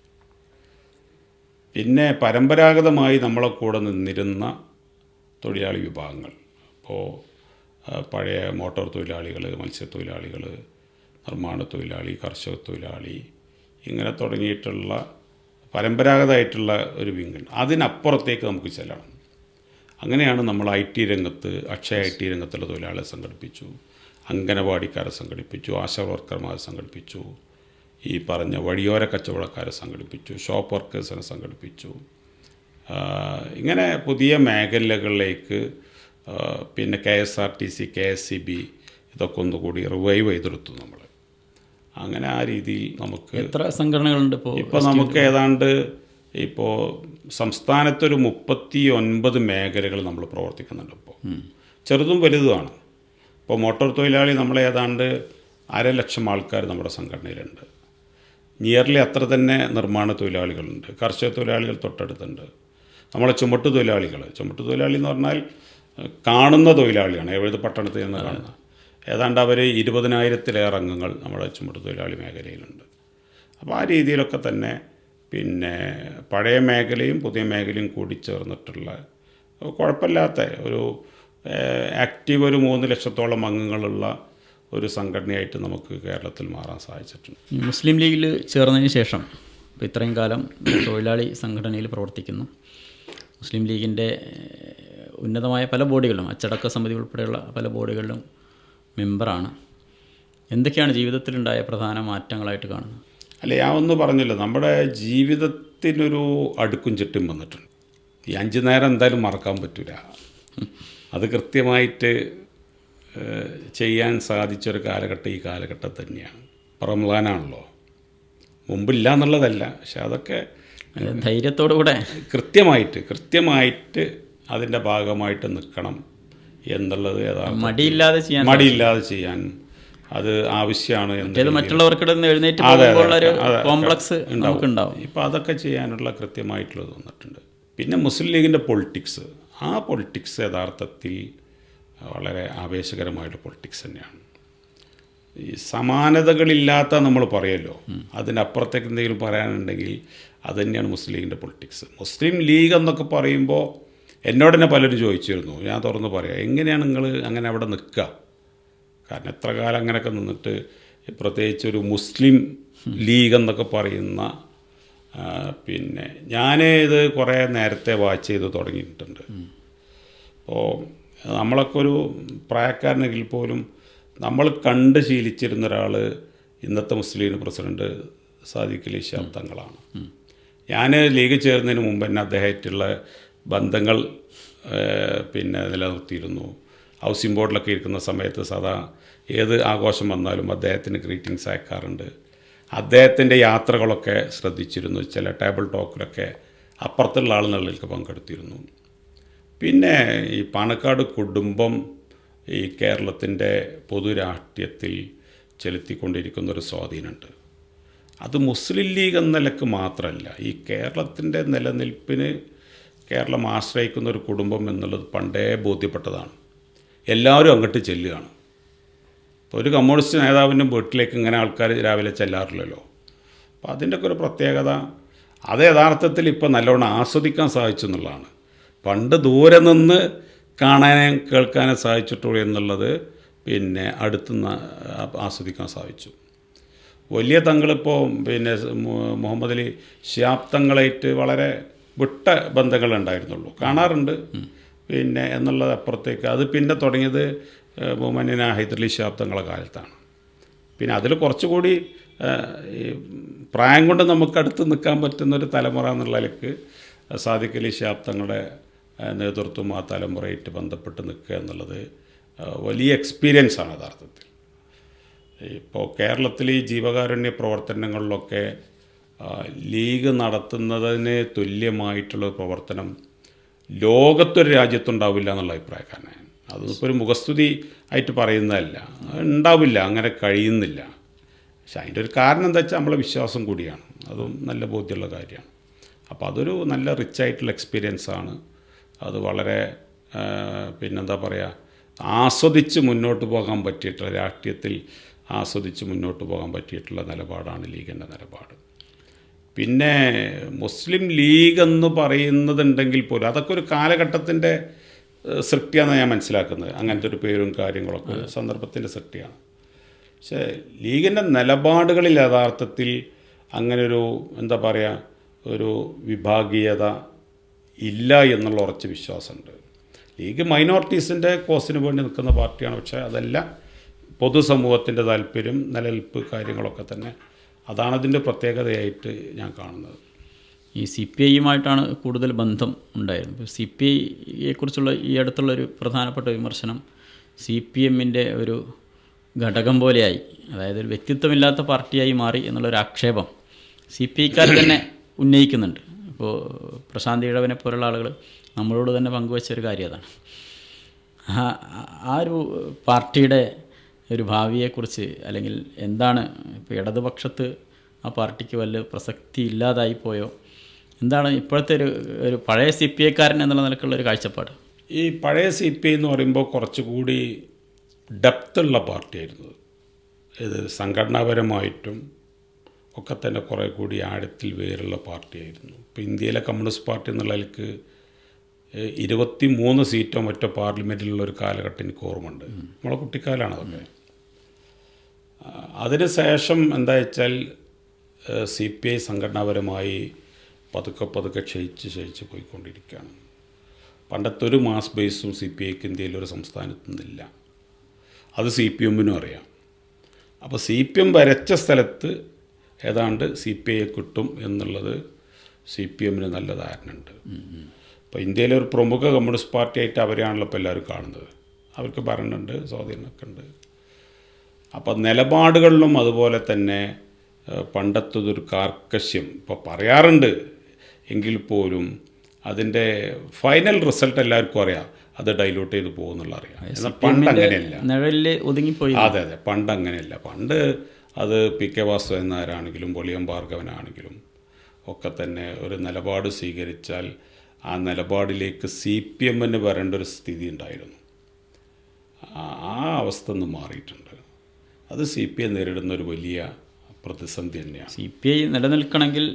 പിന്നെ പരമ്പരാഗതമായി നമ്മളെ കൂടെ നിന്നിരുന്ന തൊഴിലാളി വിഭാഗങ്ങൾ, ഇപ്പോൾ പഴയ മോട്ടോർ തൊഴിലാളികൾ, മത്സ്യത്തൊഴിലാളികൾ, നിർമ്മാണ തൊഴിലാളി, കർഷക തൊഴിലാളി, ഇങ്ങനെ തുടങ്ങിയിട്ടുള്ള പരമ്പരാഗതമായിട്ടുള്ള ഒരു വിങ്ങുണ്ട്. അതിനപ്പുറത്തേക്ക് നമുക്ക് ചെല്ലണം. അങ്ങനെയാണ് നമ്മൾ IT രംഗത്ത്, അക്ഷയ IT രംഗത്തുള്ള തൊഴിലാളികളെ സംഘടിപ്പിച്ചു, അംഗനവാടിക്കാരെ സംഘടിപ്പിച്ചു, ആശാ വർക്കർമാരെ സംഘടിപ്പിച്ചു, ഈ പറഞ്ഞ വഴിയോര കച്ചവടക്കാരെ സംഘടിപ്പിച്ചു, ഷോപ്പ് വർക്കേഴ്സിനെ സംഘടിപ്പിച്ചു. ഇങ്ങനെ പുതിയ മേഖലകളിലേക്ക് പിന്നെ KSRTC, KSCB ഇതൊക്കെ ഒന്നുകൂടി റിവൈവ് ചെയ്തെടുത്തു നമ്മൾ. അങ്ങനെ ആ രീതിയിൽ നമുക്ക് എത്ര സംഘടനകളുണ്ട് ഇപ്പോൾ നമുക്ക് ഏതാണ്ട് ഇപ്പോൾ സംസ്ഥാനത്തൊരു 39 മേഖലകൾ നമ്മൾ പ്രവർത്തിക്കുന്നുണ്ട്. ഇപ്പോൾ ചെറുതും വലുതുമാണ്. ഇപ്പോൾ മോട്ടോർ തൊഴിലാളി നമ്മൾ ഏതാണ്ട് 1,50,000 ആൾക്കാർ നമ്മുടെ സംഘടനയിലുണ്ട്. നിയർലി അത്ര തന്നെ നിർമ്മാണ തൊഴിലാളികളുണ്ട്. കർഷക തൊഴിലാളികൾ തൊട്ടടുത്തുണ്ട്. നമ്മളെ ചുമട്ട് തൊഴിലാളി എന്ന് പറഞ്ഞാൽ കാണുന്ന തൊഴിലാളിയാണ്, ഏത് പട്ടണത്തിൽ നിന്ന് കാണുന്ന. ഏതാണ്ട് അവർ 20,000-ലേറെ അംഗങ്ങൾ നമ്മുടെ ചുമട്ട് തൊഴിലാളി മേഖലയിലുണ്ട്. അപ്പോൾ ആ രീതിയിലൊക്കെ തന്നെ പിന്നെ പഴയ മേഖലയും പുതിയ മേഖലയും കൂടി ചേർന്നിട്ടുള്ള കുഴപ്പമില്ലാത്ത ഒരു ആക്റ്റീവ് ഒരു 3 ലക്ഷത്തോളം അംഗങ്ങളുള്ള ഒരു സംഘടനയായിട്ട് നമുക്ക് കേരളത്തിൽ മാറാൻ സാധിച്ചിട്ടുണ്ട്. മുസ്ലിം ലീഗിൽ ചേർന്നതിന് ശേഷം ഇപ്പോൾ ഇത്രയും കാലം തൊഴിലാളി സംഘടനയിൽ പ്രവർത്തിക്കുന്നു. മുസ്ലിം ലീഗിൻ്റെ ഉന്നതമായ പല ബോഡികളിലും, അച്ചടക്ക സമിതി ഉൾപ്പെടെയുള്ള പല ബോഡികളിലും മെമ്പറാണ്. എന്തൊക്കെയാണ് ജീവിതത്തിലുണ്ടായ പ്രധാന മാറ്റങ്ങളായിട്ട് കാണുന്നത്? അല്ല, ഞാൻ ഒന്ന് പറഞ്ഞല്ലോ, നമ്മുടെ ജീവിതത്തിനൊരു അടുക്കും ചുറ്റും വന്നിട്ടുണ്ട്. ഈ 5 നേരം എന്തായാലും മറക്കാൻ പറ്റില്ല. അത് കൃത്യമായിട്ട് ചെയ്യാൻ സാധിച്ചൊരു കാലഘട്ടം ഈ കാലഘട്ടം തന്നെയാണ്. റമളാനാണല്ലോ, മുമ്പില്ല എന്നുള്ളതല്ല, പക്ഷെ അതൊക്കെ ധൈര്യത്തോടു കൂടെ കൃത്യമായിട്ട് അതിൻ്റെ ഭാഗമായിട്ട് നിൽക്കണം എന്നുള്ളത് മടിയില്ലാതെ ചെയ്യാൻ അത് ആവശ്യമാണ് എന്നത് മറ്റുള്ളവർക്കിടന്ന് എഴുന്നേറ്റ് പോകുമ്പോൾ ഒരു കോംപ്ലക്സ് നമുക്കുണ്ടാവും. ഇപ്പോൾ അതൊക്കെ ചെയ്യാനുള്ള കൃത്യമായിട്ടുള്ളത് വന്നിട്ടുണ്ട്. പിന്നെ മുസ്ലിം ലീഗിൻ്റെ പൊളിറ്റിക്സ്, ആ പൊളിറ്റിക്സ് യഥാർത്ഥത്തിൽ വളരെ ആവേശകരമായിട്ട് പൊളിറ്റിക്സ് തന്നെയാണ്. ഈ സമാനതകളില്ലാത്ത നമ്മൾ പറയുമല്ലോ, അതിനപ്പുറത്തേക്ക് എന്തെങ്കിലും പറയാനുണ്ടെങ്കിൽ അത് തന്നെയാണ് മുസ്ലിം ലീഗിൻ്റെ പൊളിറ്റിക്സ്. മുസ്ലിം ലീഗ് എന്നൊക്കെ പറയുമ്പോൾ എന്നോട് തന്നെ പലരും ചോദിച്ചിരുന്നു, ഞാൻ തുറന്ന് പറയാം, എങ്ങനെയാണ് നിങ്ങൾ അങ്ങനെ അവിടെ നിൽക്കുക? കാരണം എത്ര കാലം അങ്ങനെയൊക്കെ നിന്നിട്ട്, പ്രത്യേകിച്ച് ഒരു മുസ്ലിം ലീഗ് എന്നൊക്കെ പറയുന്ന പിന്നെ ഞാൻ ഇത് കുറേ നേരത്തെ വാച്ച് ചെയ്ത് തുടങ്ങിയിട്ടുണ്ട്. അപ്പോൾ നമ്മളൊക്കെ ഒരു പ്രായക്കാരനെങ്കിൽ പോലും നമ്മൾ കണ്ട് ശീലിച്ചിരുന്ന ഒരാൾ ഇന്നത്തെ മുസ്ലിം ലീഗ് പ്രസിഡന്റ് സാദിഖ് അലി ശിഹാബ് തങ്ങളാണ്. ഞാൻ ലീഗ് ചേർന്നതിന് മുമ്പ് തന്നെ അദ്ദേഹമായിട്ടുള്ള ബന്ധങ്ങൾ പിന്നെ നിലനിർത്തിയിരുന്നു. ഹൗസിംഗ് ബോർഡിലൊക്കെ ഇരിക്കുന്ന സമയത്ത് സദാ ഏത് ആഘോഷം വന്നാലും അദ്ദേഹത്തിന് ഗ്രീറ്റിങ്സ് അയക്കാറുണ്ട്. അദ്ദേഹത്തിൻ്റെ യാത്രകളൊക്കെ ശ്രദ്ധിച്ചിരുന്നു. ചില ടേബിൾ ടോക്കിലൊക്കെ അപ്പുറത്തുള്ള ആളുകളിലേക്ക് പങ്കെടുത്തിരുന്നു. പിന്നെ ഈ പാണക്കാട് കുടുംബം ഈ കേരളത്തിൻ്റെ പൊതുരാഷ്ട്രീയത്തിൽ ചെലുത്തിക്കൊണ്ടിരിക്കുന്നൊരു സ്വാധീനമുണ്ട്. അത് മുസ്ലിം ലീഗ് എന്ന നിലക്ക് മാത്രമല്ല, ഈ കേരളത്തിൻ്റെ നിലനിൽപ്പിന് കേരളം ആശ്രയിക്കുന്ന ഒരു കുടുംബം എന്നുള്ളത് പണ്ടേ ബോധ്യപ്പെട്ടതാണ്. എല്ലാവരും അങ്ങോട്ട് ചെല്ലുകയാണ്. ഇപ്പോൾ ഒരു കമ്മ്യൂണിസ്റ്റ് നേതാവിൻ്റെ വീട്ടിലേക്ക് ഇങ്ങനെ ആൾക്കാർ രാവിലെ ചെല്ലാറില്ലല്ലോ. അപ്പോൾ അതിൻ്റെയൊക്കെ ഒരു പ്രത്യേകത, അത് യഥാർത്ഥത്തിൽ ഇപ്പോൾ നല്ലോണം ആസ്വദിക്കാൻ സാധിച്ചു എന്നുള്ളതാണ്. പണ്ട് ദൂരെ നിന്ന് കാണാനും കേൾക്കാനും സാധിച്ചിട്ടുള്ളൂ എന്നുള്ളത് പിന്നെ അടുത്തുനിന്ന് ആസ്വദിക്കാൻ സാധിച്ചു. വലിയ തങ്ങളിപ്പോൾ പിന്നെ മുഹമ്മദ് അലി ശിഹാബ് തങ്ങളായിട്ട് വളരെ വിട്ട ബന്ധങ്ങളുണ്ടായിരുന്നുള്ളൂ, കാണാറുണ്ട് പിന്നെ എന്നുള്ളത് അപ്പുറത്തേക്ക്. അത് പിന്നെ തുടങ്ങിയത് ബഹുമാന്യനായ ഹൈദരലി ശിഹാബ് തങ്ങളുടെ കാലത്താണ്. പിന്നെ അതിൽ കുറച്ചുകൂടി പ്രായം കൊണ്ട് നമുക്കടുത്ത് നിൽക്കാൻ പറ്റുന്നൊരു തലമുറ എന്നുള്ളതിലേക്ക് സാദിഖ് അലി ശിഹാബ് തങ്ങളുടെ നേതൃത്വം ആ തലമുറയായിട്ട് ബന്ധപ്പെട്ട് നിൽക്കുക എന്നുള്ളത് വലിയ എക്സ്പീരിയൻസാണ് യഥാർത്ഥത്തിൽ. ഇപ്പോൾ കേരളത്തിൽ ഈ ജീവകാരുണ്യ പ്രവർത്തനങ്ങളിലൊക്കെ ലീഗ് നടത്തുന്നതിന് തുല്യമായിട്ടുള്ള പ്രവർത്തനം ലോകത്തൊരു രാജ്യത്തുണ്ടാവില്ല എന്നുള്ള അഭിപ്രായക്കാരനാണ്. അതിപ്പോൾ ഒരു മുഖസ്തുതി ആയിട്ട് പറയുന്നതല്ല, ഉണ്ടാവില്ല, അങ്ങനെ കഴിയുന്നില്ല. പക്ഷെ അതിൻ്റെ ഒരു കാരണം എന്താ വെച്ചാൽ നമ്മളെ വിശ്വാസം കൂടിയാണ്, അതും നല്ല ബോധ്യമുള്ള കാര്യമാണ്. അപ്പോൾ അതൊരു നല്ല റിച്ചായിട്ടുള്ള എക്സ്പീരിയൻസാണ്. അത് വളരെ പിന്നെന്താ പറയുക, ആസ്വദിച്ച് മുന്നോട്ട് പോകാൻ പറ്റിയിട്ടുള്ള, രാഷ്ട്രീയത്തിൽ ആസ്വദിച്ച് മുന്നോട്ട് പോകാൻ പറ്റിയിട്ടുള്ള നിലപാടാണ് ലീഗിൻ്റെ നിലപാട്. പിന്നെ മുസ്ലിം ലീഗ് എന്ന് പറയുന്നതുണ്ടെങ്കിൽ പോലും അതൊക്കെ ഒരു കാലഘട്ടത്തിൻ്റെ സൃഷ്ടിയാണെന്ന് ഞാൻ മനസ്സിലാക്കുന്നത്. അങ്ങനത്തെ ഒരു പേരും കാര്യങ്ങളൊക്കെ സന്ദർഭത്തിൻ്റെ സൃഷ്ടിയാണ്. പക്ഷേ ലീഗിൻ്റെ നിലപാടുകളിൽ യഥാർത്ഥത്തിൽ അങ്ങനൊരു എന്താ പറയുക ഒരു വിഭാഗീയത ഇല്ല എന്നുള്ള ഉറച്ച വിശ്വാസമുണ്ട്. ലീഗ് മൈനോറിറ്റീസിൻ്റെ കോസിന് വേണ്ടി നിൽക്കുന്ന പാർട്ടിയാണ്. പക്ഷേ അതല്ല പൊതുസമൂഹത്തിൻ്റെ താല്പര്യം, നിലനിൽപ്പ് കാര്യങ്ങളൊക്കെ തന്നെ അതാണ് അതിൻ്റെ പ്രത്യേകതയായിട്ട് ഞാൻ കാണുന്നത്. ഈ CPIയുമായിട്ടാണ് കൂടുതൽ ബന്ധം ഉണ്ടായിരുന്നത്. ഇപ്പോൾ CPIയെക്കുറിച്ചുള്ള ഈ അടുത്തുള്ളൊരു പ്രധാനപ്പെട്ട വിമർശനം CPMൻ്റെ ഒരു ഘടകം പോലെയായി, അതായത് ഒരു വ്യക്തിത്വമില്ലാത്ത പാർട്ടിയായി മാറി എന്നുള്ളൊരു ആക്ഷേപം CPIക്കാർ തന്നെ ഉന്നയിക്കുന്നുണ്ട്. ഇപ്പോൾ പ്രശാന്ത് ഇഴവനെ പോലുള്ള ആളുകൾ നമ്മളോട് തന്നെ പങ്കുവച്ചൊരു കാര്യം അതാണ്. ആ ഒരു പാർട്ടിയുടെ ഒരു ഭാവിയെക്കുറിച്ച്, അല്ലെങ്കിൽ എന്താണ് ഇപ്പോൾ ഇടതുപക്ഷത്ത് ആ പാർട്ടിക്ക് വല്ല പ്രസക്തി ഇല്ലാതായിപ്പോയോ, എന്താണ് ഇപ്പോഴത്തെ ഒരു പഴയ CPIക്കാരൻ എന്നുള്ള നിലക്കുള്ളൊരു കാഴ്ചപ്പാട്? ഈ പഴയ CPI എന്ന് പറയുമ്പോൾ കുറച്ചുകൂടി ഡെപ്തുള്ള പാർട്ടിയായിരുന്നു. ഇത് സംഘടനാപരമായിട്ടും ഒക്കെ തന്നെ കുറേ കൂടി ആഴത്തിൽ വേറുള്ള പാർട്ടിയായിരുന്നു. ഇപ്പോൾ ഇന്ത്യയിലെ കമ്മ്യൂണിസ്റ്റ് പാർട്ടി എന്നുള്ളതിലേക്ക് 23 സീറ്റോ മറ്റോ പാർലമെൻറ്റിലുള്ള ഒരു കാലഘട്ടം എനിക്ക് ഓർമ്മയുണ്ട്. നമ്മളെ കുട്ടിക്കാലാണ് അതൊക്കെ. അതിന് ശേഷം എന്താ വെച്ചാൽ CPI സംഘടനാപരമായി പതുക്കെ ക്ഷയിച്ച് പോയിക്കൊണ്ടിരിക്കുകയാണ്. പണ്ടത്തെ ഒരു മാസ് ബേസും CPIക്ക് ഇന്ത്യയിലൊരു സംസ്ഥാനത്തുനിന്നില്ല. അത് CPMനും അറിയാം. അപ്പോൾ CPM വരച്ച സ്ഥലത്ത് ഏതാണ്ട് CPIയെ കിട്ടും എന്നുള്ളത് CPMന് നല്ല ധാരണയുണ്ട്. ഇപ്പോൾ ഇന്ത്യയിലെ ഒരു പ്രമുഖ കമ്മ്യൂണിസ്റ്റ് പാർട്ടിയായിട്ട് അവരെയാണല്ലോ ഇപ്പോൾ എല്ലാവരും കാണുന്നത്. അവർക്ക് ഭരണമുണ്ട്, സ്വാധീനമൊക്കെ ഉണ്ട്. അപ്പോൾ നിലപാടുകളിലും അതുപോലെ തന്നെ പണ്ടത്തതൊരു കാർക്കശ്യം ഇപ്പോൾ പറയാറുണ്ട് എങ്കിൽ പോലും അതിൻ്റെ ഫൈനൽ റിസൾട്ട് എല്ലാവർക്കും അറിയാം, അത് ഡൈലൂട്ട് ചെയ്ത് പോകുന്നുള്ള അറിയാം. എന്നാൽ പണ്ട് അങ്ങനെയല്ല, ഒതുങ്ങിപ്പോയി. അതെ, പണ്ട് അങ്ങനെയല്ല. പണ്ട് അത് PK വാസുദേവൻ നായരാണെങ്കിലും വെളിയം ഭാർഗവനാണെങ്കിലും ഒക്കെ തന്നെ ഒരു നിലപാട് സ്വീകരിച്ചാൽ ആ നിലപാടിലേക്ക് CPMന് വരേണ്ട ഒരു സ്ഥിതി ഉണ്ടായിരുന്നു. ആ അവസ്ഥ ഒന്ന് മാറിയിട്ടുണ്ട്. അത് CPI നേരിടുന്ന ഒരു വലിയ പ്രതിസന്ധി തന്നെയാണ്. CPI നിലനിൽക്കണമെങ്കിൽ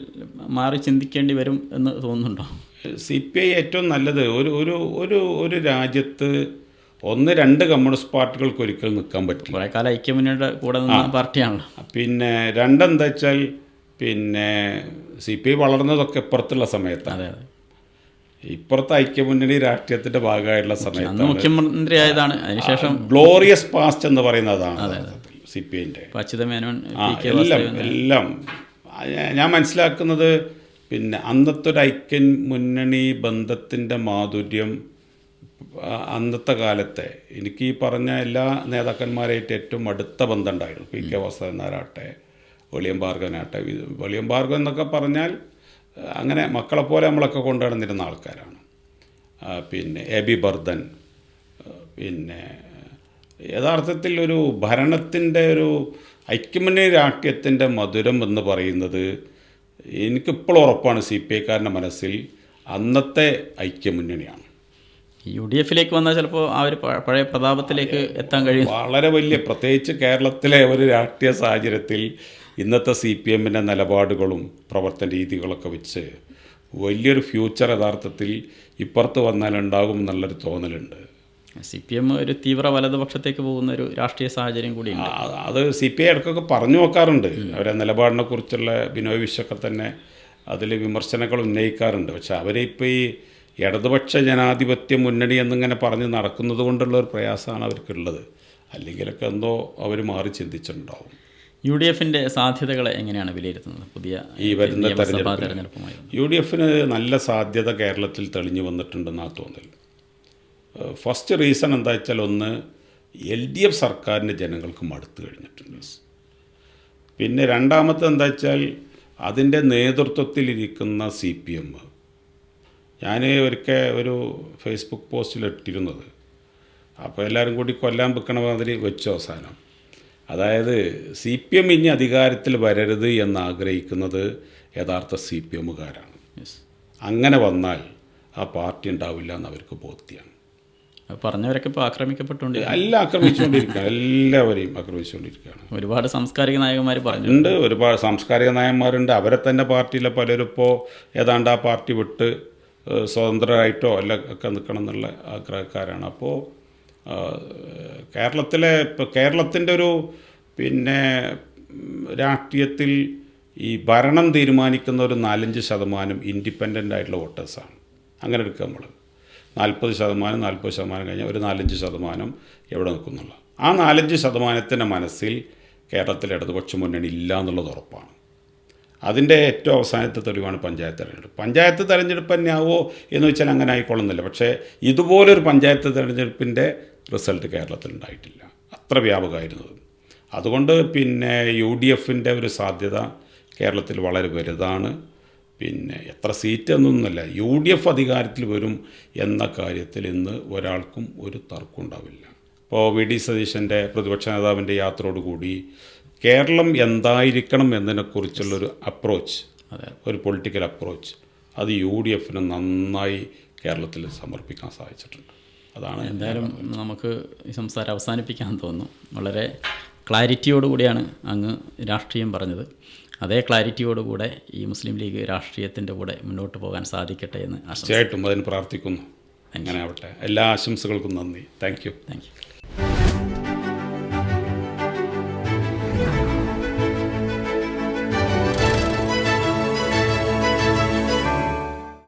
മാറി ചിന്തിക്കേണ്ടി വരും എന്ന് തോന്നുന്നുണ്ടോ? CPI ഏറ്റവും നല്ലത് ഒരു രാജ്യത്ത് 1-2 കമ്മ്യൂണിസ്റ്റ് പാർട്ടികൾക്ക് ഒരിക്കലും നിൽക്കാൻ പറ്റില്ല. കുറേ കാലം ഐക്യമുന്നണിയുടെ കൂടെ നിന്ന പാർട്ടിയാണല്ലോ. പിന്നെ രണ്ടെന്താ വെച്ചാൽ പിന്നെ CPI വളർന്നതൊക്കെ ഇപ്പുറത്തുള്ള സമയത്താണ്. ഇപ്പുറത്തെ ഐക്യമുന്നണി രാഷ്ട്രീയത്തിൻ്റെ ഭാഗമായിട്ടുള്ള സമയത്ത് മുഖ്യമന്ത്രി ആയതാണ്. അതിനുശേഷം ഗ്ലോറിയസ് പാസ്റ്റ് എന്ന് പറയുന്നതാണ് CPIൻ്റെ. എല്ലാം ഞാൻ മനസ്സിലാക്കുന്നത് പിന്നെ അന്നത്തെ ഒരു ഐക്യമുന്നണി ബന്ധത്തിൻ്റെ മാധുര്യം അന്നത്തെ കാലത്തെ എനിക്ക് ഈ പറഞ്ഞ എല്ലാ നേതാക്കന്മാരായിട്ട് ഏറ്റവും അടുത്ത ബന്ധം ഉണ്ടായിരുന്നു. PK വാസുദേവൻ നായരാട്ടെ, വെളിയം ഭാർഗവനാട്ടെ. വെളിയം ഭാർഗവൻ എന്നൊക്കെ പറഞ്ഞാൽ അങ്ങനെ മക്കളെപ്പോലെ നമ്മളൊക്കെ കൊണ്ടു നടന്നിരുന്ന ആൾക്കാരാണ്. പിന്നെ AB ബർദൻ. പിന്നെ യഥാർത്ഥത്തിൽ ഒരു ഭരണത്തിൻ്റെ ഒരു ഐക്യമുന്നണി രാഷ്ട്രീയത്തിൻ്റെ മധുരം എന്ന് പറയുന്നത് എനിക്കിപ്പോൾ ഉറപ്പാണ് CPIക്കാരൻ്റെ മനസ്സിൽ അന്നത്തെ ഐക്യമുന്നണിയാണ്. UDFിലേക്ക് വന്നാൽ ചിലപ്പോൾ ആ ഒരു പഴയ പ്രതാപത്തിലേക്ക് എത്താൻ കഴിയും. വളരെ വലിയ, പ്രത്യേകിച്ച് കേരളത്തിലെ ഒരു രാഷ്ട്രീയ സാഹചര്യത്തിൽ ഇന്നത്തെ CPMൻ്റെ നിലപാടുകളും പ്രവർത്തന രീതികളൊക്കെ വെച്ച് വലിയൊരു ഫ്യൂച്ചർ യഥാർത്ഥത്തിൽ ഇപ്പുറത്ത് വന്നാലുണ്ടാകും എന്നുള്ളൊരു തോന്നലുണ്ട്. CPM ഒരു തീവ്ര വലതുപക്ഷത്തേക്ക് പോകുന്ന ഒരു രാഷ്ട്രീയ സാഹചര്യം കൂടിയുണ്ട്. അത് CPI ഇടയ്ക്കൊക്കെ പറഞ്ഞു നോക്കാറുണ്ട്. അവരെ നിലപാടിനെ കുറിച്ചുള്ള ബിനോയ് വിശ്വൊക്കെ തന്നെ അതിൽ വിമർശനങ്ങൾ ഉന്നയിക്കാറുണ്ട്. പക്ഷെ അവരിപ്പോൾ ഈ ഇടതുപക്ഷ ജനാധിപത്യ മുന്നണി എന്നിങ്ങനെ പറഞ്ഞ് നടക്കുന്നത് കൊണ്ടുള്ള ഒരു പ്രയാസമാണ് അവർക്കുള്ളത്. അല്ലെങ്കിലൊക്കെ എന്തോ അവർ മാറി ചിന്തിച്ചിട്ടുണ്ടാവും. UDFിൻ്റെ സാധ്യതകളെ എങ്ങനെയാണ് വിലയിരുത്തുന്നത്? പുതിയ ഈ വരുന്ന തെരഞ്ഞെടുപ്പുമായി UDFന് നല്ല സാധ്യത കേരളത്തിൽ തെളിഞ്ഞു വന്നിട്ടുണ്ടെന്നാണ് തോന്നൽ. ഫസ്റ്റ് റീസൺ എന്താ വെച്ചാൽ, ഒന്ന് LDF സർക്കാരിൻ്റെ ജനങ്ങൾക്ക് മടുത്തു കഴിഞ്ഞിട്ടുണ്ട്. പിന്നെ രണ്ടാമത്തെ എന്താ വെച്ചാൽ അതിൻ്റെ നേതൃത്വത്തിലിരിക്കുന്ന CPM. ഞാൻ ഒരിക്കൽ ഒരു ഫേസ്ബുക്ക് പോസ്റ്റിൽ ഇട്ടിരുന്നത്, അപ്പോൾ എല്ലാവരും കൂടി കൊല്ലാൻ വെക്കണ മാതിരി വെച്ചു അവസാനം. അതായത് CPM ഇനി അധികാരത്തിൽ വരരുത് എന്നാഗ്രഹിക്കുന്നത് യഥാർത്ഥ CPMകാരാണ്. അങ്ങനെ വന്നാൽ ആ പാർട്ടി ഉണ്ടാവില്ല എന്ന് അവർക്ക് ബോധ്യമാണ്. പറഞ്ഞവരൊക്കെ ഇപ്പോൾ ആക്രമിക്കപ്പെട്ടുകൊണ്ട് എല്ലാം ആക്രമിച്ചുകൊണ്ടിരിക്കുകയാണ്, എല്ലാവരെയും ആക്രമിച്ചുകൊണ്ടിരിക്കുകയാണ്. ഒരുപാട് സാംസ്കാരിക നായകന്മാർ പറഞ്ഞിട്ടുണ്ട്. ഒരുപാട് സാംസ്കാരിക നായകന്മാരുണ്ട്. അവരെ തന്നെ പാർട്ടിയിലെ പലരും ഇപ്പോൾ ഏതാണ്ട് ആ പാർട്ടി വിട്ട് സ്വതന്ത്രരായിട്ടോ അല്ല ഒക്കെ നിൽക്കണം എന്നുള്ള ആഗ്രഹക്കാരാണ്. അപ്പോൾ കേരളത്തിൻ്റെ ഒരു പിന്നെ രാഷ്ട്രീയത്തിൽ ഈ ഭരണം തീരുമാനിക്കുന്ന ഒരു 4-5% ഇൻഡിപെൻഡൻ്റ് ആയിട്ടുള്ള വോട്ടേഴ്സാണ്. അങ്ങനെ എടുക്കുക നമ്മൾ 40% കഴിഞ്ഞാൽ ഒരു 4-5% എവിടെ നിൽക്കുന്നുള്ള ആ 4-5% മനസ്സിൽ കേരളത്തിൽ ഇടതുപക്ഷ മുന്നണി ഇല്ല എന്നുള്ളത് ഉറപ്പാണ്. അതിൻ്റെ ഏറ്റവും അവസാനത്തെ തെളിവാണ് പഞ്ചായത്ത് തെരഞ്ഞെടുപ്പ്. പഞ്ചായത്ത് തെരഞ്ഞെടുപ്പ് തന്നെയാവോ എന്ന് വെച്ചാൽ അങ്ങനെ ആയിക്കൊള്ളുന്നില്ല. പക്ഷേ ഇതുപോലൊരു പഞ്ചായത്ത് തെരഞ്ഞെടുപ്പിൻ്റെ റിസൾട്ട് കേരളത്തിൽ ഉണ്ടായിട്ടില്ല, അത്ര വ്യാപകമായിരുന്നത്. അതുകൊണ്ട് പിന്നെ UDFൻ്റെ ഒരു സാധ്യത കേരളത്തിൽ വളരെ വലുതാണ്. പിന്നെ എത്ര സീറ്റ് എന്നൊന്നുമല്ല, UDF അധികാരത്തിൽ വരും എന്ന കാര്യത്തിൽ ഇന്ന് ഒരാൾക്കും ഒരു തർക്കം ഉണ്ടാവില്ല. ഇപ്പോൾ VD സതീശൻ്റെ പ്രതിപക്ഷ നേതാവിൻ്റെ യാത്രയോടുകൂടി കേരളം എന്തായിരിക്കണം എന്നതിനെക്കുറിച്ചുള്ളൊരു അപ്രോച്ച്, ഒരു പൊളിറ്റിക്കൽ അപ്രോച്ച്, അത് UDFന് നന്നായി കേരളത്തിൽ സമർപ്പിക്കാൻ സാധിച്ചിട്ടുണ്ട്. അതാണ് എന്തായാലും നമുക്ക് ഈ സംസാരം അവസാനിപ്പിക്കാൻ തോന്നുന്നു. വളരെ ക്ലാരിറ്റിയോടുകൂടിയാണ് അങ്ങ് രാഷ്ട്രീയം പറഞ്ഞത്. അതേ ക്ലാരിറ്റിയോടുകൂടെ ഈ മുസ്ലിം ലീഗ് രാഷ്ട്രീയത്തിൻ്റെ കൂടെ മുന്നോട്ട് പോകാൻ സാധിക്കട്ടെ എന്ന് തീർച്ചയായിട്ടും അതിന് പ്രാർത്ഥിക്കുന്നു. അങ്ങനെ ആവട്ടെ. എല്ലാ ആശംസകൾക്കും നന്ദി. Thank you.